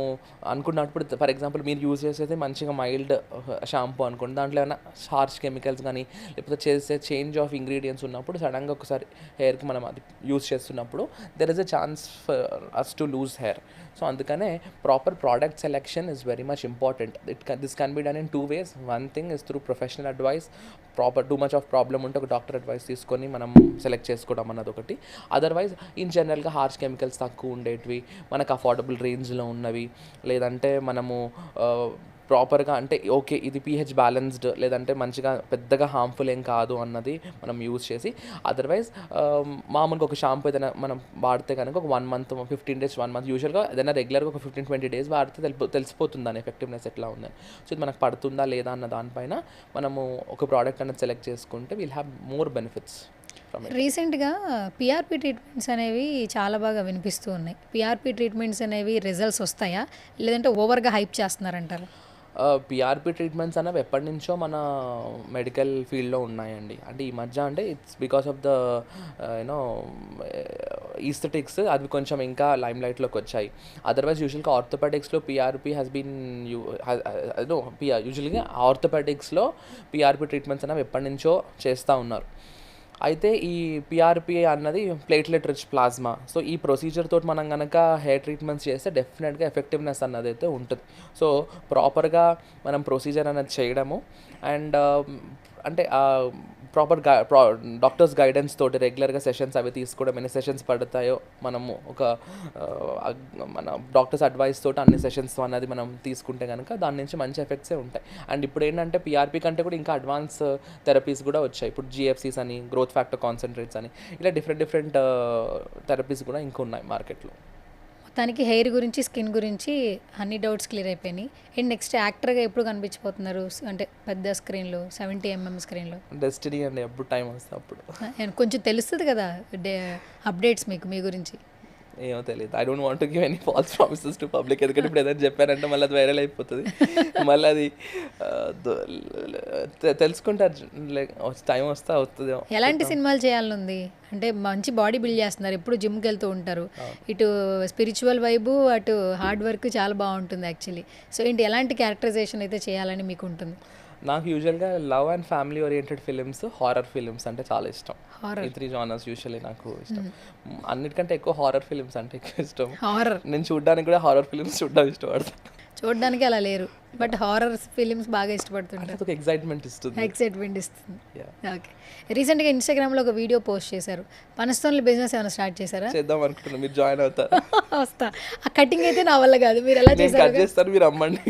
అనుకున్నప్పుడు ఫర్ ఎగ్జాంపుల్ మీరు యూస్ చేసేది మంచిగా మైల్డ్ షాంపూ అనుకోండి, దాంట్లో ఏమైనా హార్ష్ కెమికల్స్ కానీ లేకపోతే చేసే చేంజ్ ఆఫ్ ఇంగ్రీడియంట్స్ ఉన్నప్పుడు సడన్గా ఒకసారి హెయిర్కి మనం అది యూస్ చేస్తున్నప్పుడు there is a chance for us to lose hair. So అందుకనే proper product selection is very much important. This can be done in 2 ways. One thing is through professional advice, too much of problem ఉంటే ఒక doctor advice తీసుకొని మనం select చేసుకోవడం అన్నది ఒకటి. Otherwise in జనరల్గా harsh chemicals తక్కువ ఉండేటివి, మనకు అఫోర్డబుల్ రేంజ్లో ఉన్నవి, లేదంటే మనము ప్రాపర్గా అంటే ఓకే ఇది పీహెచ్ బ్యాలెన్స్డ్ లేదంటే మంచిగా పెద్దగా హార్మ్ఫుల్ ఏం కాదు అన్నది మనం యూజ్ చేసి, అదర్వైజ్ మామూలుగా ఒక షాంపూ ఏదైనా మనం వాడితే కనుక ఒక 1 month 15 days 1 month యూజువల్గా ఏదైనా రెగ్యులర్గా ఒక 15-20 days వాడితే తెలిసిపోతుంది దాని ఎఫెక్టివ్నెస్ ఎట్లా ఉందని. సో ఇది మనకు పడుతుందా లేదా అన్న దానిపైన మనము ఒక ప్రోడక్ట్ అనేది సెలెక్ట్ చేసుకుంటే విల్ హ్యావ్ మోర్ బెనిఫిట్స్. రీసెంట్గా పిఆర్పి ట్రీట్మెంట్స్ అనేవి చాలా బాగా వినిపిస్తూ ఉన్నాయి. పిఆర్పి ట్రీట్మెంట్స్ అనేవి రిజల్ట్స్ వస్తాయా, లేదంటే ఓవర్గా హైప్ చేస్తున్నారంటారు? పిఆర్పి ట్రీట్మెంట్స్ అనేవి ఎప్పటి నుంచో మన మెడికల్ ఫీల్డ్లో ఉన్నాయండి. అంటే ఈ మధ్య అంటే it's because of the you know aesthetics అవి కొంచెం ఇంకా లైమ్ లైట్లోకి వచ్చాయి. అదర్వైజ్ యూజువల్గా ఆర్థోపెడిక్స్లో పిఆర్పి హ్యాస్ బీన్ యూజువల్గా ఆర్థోపెడిక్స్లో పిఆర్పి ట్రీట్మెంట్స్ అనేవి ఎప్పటి నుంచో చేస్తూ ఉన్నారు. అయితే ఈ పిఆర్పి అన్నది ప్లేట్లెట్ రిచ్ ప్లాస్మా. సో ఈ ప్రొసీజర్ తోటి మనం కనుక హెయిర్ ట్రీట్మెంట్స్ చేస్తే డెఫినెట్గా ఎఫెక్టివ్నెస్ అన్నది అయితే ఉంటుంది. సో ప్రాపర్గా మనం ప్రొసీజర్ అనేది చేయడము అండ్ అంటే ప్రాపర్ డాక్టర్స్ గైడెన్స్ తోటి రెగ్యులర్గా సెషన్స్ అవి తీసుకోవడం, ఎన్ని సెషన్స్ పడతాయో మనము ఒక మన డాక్టర్స్ అడ్వైస్ తోటి అన్ని సెషన్స్ అన్నది మనం తీసుకుంటే కనుక దాని నుంచి మంచి ఎఫెక్ట్సే ఉంటాయి. అండ్ ఇప్పుడు ఏంటంటే పిఆర్పి కంటే కూడా ఇంకా అడ్వాన్స్ థెరపీస్ కూడా వచ్చాయి. ఇప్పుడు జిఎఫ్సీస్ అని, గ్రోత్ ఫ్యాక్టర్ కాన్సన్ట్రేట్స్ అని, ఇలా డిఫరెంట్ థెరపీస్ కూడా ఇంకా ఉన్నాయి మార్కెట్లో. మొత్తానికి హెయిర్ గురించి, స్కిన్ గురించి అన్ని డౌట్స్ క్లియర్ అయిపోయినాయి. అండ్ నెక్స్ట్ యాక్టర్గా ఎప్పుడు కనిపించబోతున్నారు? అంటే పెద్ద స్క్రీన్లో 70mm స్క్రీన్లో? డెస్టినీ అండి, ఎప్పుడు టైం వస్తే అప్పుడు. కొంచెం తెలుస్తుంది కదా అప్డేట్స్ మీకు మీ గురించి? ఏమో తెలియదు. I don't want to give any falls promises to public. ఎందుకంటే ఇప్పుడు ఏదైనా చెప్పారంటే మళ్ళీ అది వైరల్ అయిపోతుంది, మళ్ళీ అది తెలుసుకుంటారు. లైక్ టైం వస్తే అవుతుంది. ఎలాంటి సినిమాలు చేయాలని ఉంది? అంటే మంచి బాడీ బిల్డ్ చేస్తున్నారు, ఎప్పుడు జిమ్కి వెళ్తూ ఉంటారు, ఇటు స్పిరిచువల్ వైబు అటు హార్డ్ వర్క్ చాలా బాగుంటుంది యాక్చువల్లీ. సో ఏంటి ఎలాంటి క్యారెక్టరైజేషన్ అయితే చేయాలని మీకు ఉంటుంది? నాకు యూజువల్గా love and family oriented films, horror films అంటే చాలా ఇష్టం. ఈ 3 genres యూజువల్లీ నాకు ఇష్టం. అన్నిటికంటే ఎక్కువ హారర్ ఫిలిమ్స్ అంటే ఎక్కువ ఇష్టం. హారర్ నేను చూడడానికి కూడా హారర్ ఫిలిమ్స్ చూడడం ఇష్టపడతాను. చూడడానికి అలా లేరు, బట్ హారర్ ఫిలిమ్స్ బాగా ఇష్టపడుతుంటారు. ఒక ఎక్సైట్మెంట్ ఇస్తుంది. ఓకే. రీసెంట్గా ఇన్స్టాగ్రామ్లో ఒక వీడియో పోస్ట్ చేశారు. పనస్తోన్ల బిజినెస్ ఏమైనా స్టార్ట్ చేశారా? చేద్దాం అనుకుంటున్నా, మీరు జాయిన్ అవుతారు? వస్తా. ఆ కటింగ్ అయితే నా వల్ల కాదు, మీరు ఎలా చేస్తారు? మీరు అమ్మండి.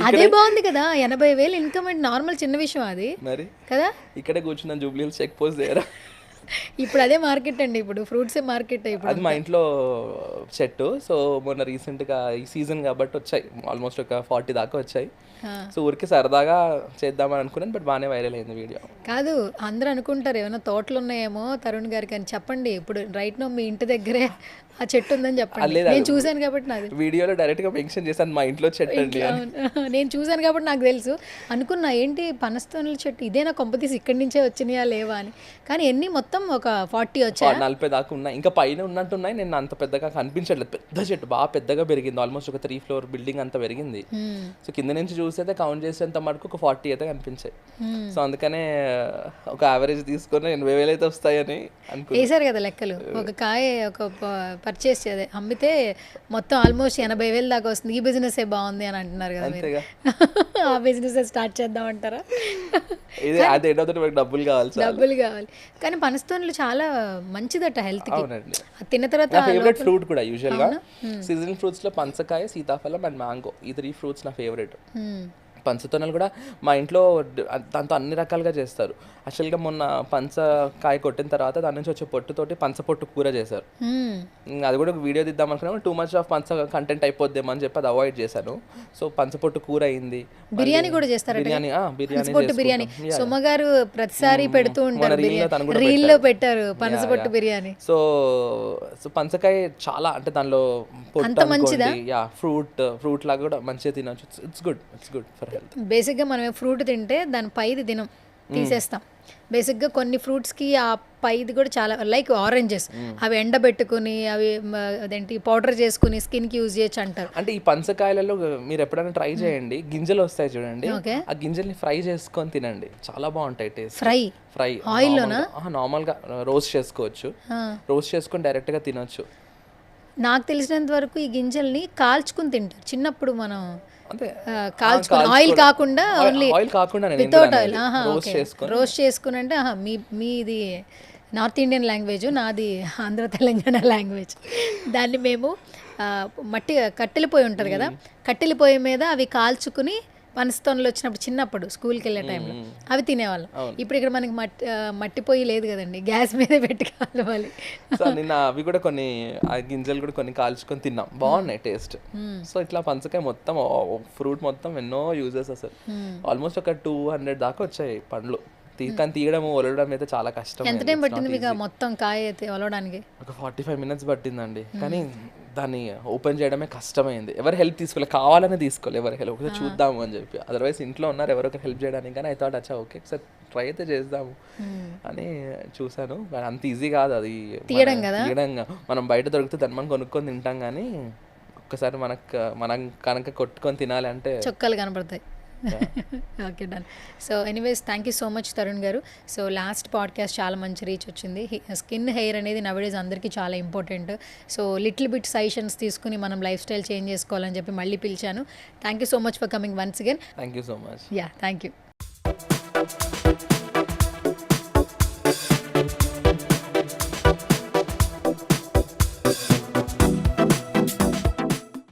అదే బాగుంది కదా, 80,000 ఇన్కమ్ అంటే నార్మల్ చిన్న విషయం అది మరి కదా. ఇక్కడే కూర్చున్నాను జూబ్లీ హిల్స్ చెక్ పోస్ట్ చేయరా? ఇప్పుడు అదే మార్కెట్ అండి, ఇప్పుడు ఫ్రూట్సే మార్కెట్. ఇప్పుడు అది మా ఇంట్లో చెట్టు. సో మొన్న రీసెంట్గా ఈ సీజన్ కాబట్టి వచ్చాయి, ఆల్మోస్ట్ ఒక 40 దాకా వచ్చాయి. సో ఊరికి సరదాగా చేద్దామని అనుకున్నాను, బట్ బాగానే వైరల్ అయింది వీడియో. కాదు, అందరూ అనుకుంటారు ఏమైనా తోటలు ఉన్నాయేమో తరుణ్ గారికి అని. చెప్పండి, ఇప్పుడు రైట్ నో మీ ఇంటి దగ్గరే ఆ చెట్టు ఉందని చెప్పండి. నేను చూశాను కాబట్టి నాది వీడియోలో డైరెక్ట్గా మెన్షన్ చేశాను మా ఇంట్లో చెట్టు అండి. నేను చూశాను కాబట్టి నాకు తెలుసు. అనుకున్నా ఏంటి పనస్తోన్ల చెట్టు ఇదేనా, కొంపతీసి ఇక్కడి నుంచే వచ్చినాయా లేవా అని. కానీ ఎన్ని మొత్తం ఒక 40 వచ్చాయి, 40 దాకా ఉన్నాయి. ఇంకా పైన ఉన్నట్టున్నాయి. నేను అంత పెద్దగా కనిపించట్లేదు. పెద్ద చెట్టు బాగా పెద్దగా పెరిగింది, ఆల్మోస్ట్ ఒక 3 floor బిల్డింగ్ అంతా పెరిగింది. సో కింద నుంచి చూసి అయితే కౌంట్ చేసేంత మటుకు ఒక 40 అయితే కనిపించాయి. సో అందుకనే ఒక యావరేజ్ తీసుకొని 80,000 అయితే వస్తాయని అనుకున్నాను. వేసారు కదా లెక్కలు. ఒక కాయ ఒక పర్చేస్ చేదే అమ్మితే మొత్తం ఆల్మోస్ట్ 80,000 దాకా వస్తుంది. ఈ బిజినెస్ బాగుంది అని అంటున్నారు కదా మీరు. ఆ బిజినెస్ స్టార్ట్ చేద్దాం అంటారా? డబ్బులు కావాలి. కానీ పనస్తోన్లు చాలా మంచిదట హెల్త్ కి. తిన్న తర్వాత ఫేవరెట్ ఫ్రూట్ కూడా యూజువల్ గా సీజనల్ ఫ్రూట్స్ లో పంచకాయ, సీతాఫలం అండ్ మ్యాంగో, ఈ 3 fruits నా ఫేవరెట్. పంచతోనలు కూడా మా ఇంట్లో దాంతో అన్ని రకాలుగా చేస్తారు. యాక్చువల్గా మొన్న పంచకాయ కొట్టిన తర్వాత దాని నుంచి వచ్చే పొట్టుతోటి పంచపొట్టు కూర చేశారు. అది కూడా వీడియో తీద్దాం అనుకున్నాము, టూ మచ్ ఆఫ్ పంచ కంటెంట్ అయిపోద్దేమో అని చెప్పి అది అవాయిడ్ చేశాను. సో పంచపొట్టు కూర అయింది. బిర్యానీ కూడా చేస్తారు. బిర్యానీ సుమగారు ప్రతిసారి పెడుతూ ఉంటారు, రీల్లో పెట్టారు పనసపొట్టు బిర్యానీ. సో పంచకాయ చాలా అంటే దానిలో పొట్టు, ఫ్రూట్ లాగా కూడా మంచిగా తినచ్చు. It's good for health. బేసిక్గా మనం ఫ్రూట్ తింటే దాని పైది తినం, తీసేస్తాం. బేసిక్గా కొన్ని ఫ్రూట్స్కి ఆ పైది కూడా చాలా, లైక్ ఆరెంజెస్, అవి ఎండబెట్టుకుని అవి అదేంటి పౌడర్ చేసుకుని స్కిన్కి యూజ్ చేయొచ్చు అంటారు. అంటే ఈ పనసకాయలలో మీరు ఎప్పుడైనా ట్రై చేయండి, గింజలు వస్తాయి చూడండి, ఓకే. ఆ గింజల్ని ఫ్రై చేసుకొని తినండి, చాలా బాగుంటాయి టేస్ట్. ఫ్రై ఆయిల్లోనా? నార్మల్గా రోస్ట్ చేసుకోవచ్చు, రోస్ట్ చేసుకొని డైరెక్ట్గా తినొచ్చు. నాకు తెలిసినంత వరకు ఈ గింజల్ని కాల్చుకుని తింటారు చిన్నప్పుడు మనం, అంతే కాల్చుకుని ఆయిల్ కాకుండా ఓన్లీ ఆయిల్ కాకుండా వితౌట్ ఆయిల్. రోస్ట్ చేసుకొని రోస్ట్ చేసుకుని అంటే మీది నార్త్ ఇండియన్ లాంగ్వేజ్, నాది ఆంధ్ర తెలంగాణ లాంగ్వేజ్. దాన్ని మేము కట్టెల పొయ్యి ఉంటుంది కదా, కట్టెల పొయ్యి మీద అవి కాల్చుకుని పనస్తోన్లు వచ్చినప్పుడు చిన్నప్పుడు స్కూల్కి వెళ్ళే టైంలో అవి తినేవాళ్ళం. ఇప్పుడు ఇక్కడ మనకి మట్టి పొయ్యి లేదు కదండి, గ్యాస్ మీద పెట్టి కాలవాలి. సో నిన్న అవి కూడా కొన్ని, ఆ గింజలు కూడా కొన్ని కాల్చుకొని తిన్నాం, బాగున్నాయి టేస్ట్. సో ఇట్లా పనసకాయ మొత్తం ఫ్రూట్ మొత్తం ఎన్నో యూజెస్ అసలు. ఆల్మోస్ట్ ఒక 200 దాకా వచ్చాయి పండ్లు. కానీ తీయడం ఒలవడం అయితే చాలా కష్టం. ఎంత టైం పట్టింది మీకు మొత్తం కాయ అయితే ఒలవడానికి? ఒక 45 minutes పట్టిందండి. కానీ దాన్ని ఓపెన్ చేయడమే కష్టమైంది. ఎవరు హెల్ప్ తీసుకోవాలి, కావాలని తీసుకోవాలి ఎవరు హెల్ప్, ఒకసారి చూద్దాము అని చెప్పి. అదర్వైజ్ ఇంట్లో ఉన్నారు ఎవరో ఒకరు హెల్ప్ చేయడానికి, కానీ ఐ థాట్ అచ్చా ఓకే ఒకసారి ట్రై అయితే చేద్దాము అని చూశాను. అంత ఈజీ కాదు అది తీయడం. మనం బయట దొరికితే దాన్ని మనం కొనుక్కొని తింటాం, కానీ ఒక్కసారి మనం కనుక కొట్టుకొని తినాలి అంటే చొక్కాలు కనపడతాయి. Okay, done. So anyways thank you so much Tarun గారు. సో లాస్ట్ పాడ్కాస్ట్ చాలా మంచి రీచ్ వచ్చింది. స్కిన్ హెయిర్ అనేది నవడేస్ అందరికీ చాలా important. So little bit suggestions తీసుకుని మనం లైఫ్ స్టైల్ చేంజ్ చేసుకోవాలని చెప్పి మళ్ళీ పిలిచాను. Thank you so much for coming once again. Thank you so much. Yeah, thank you.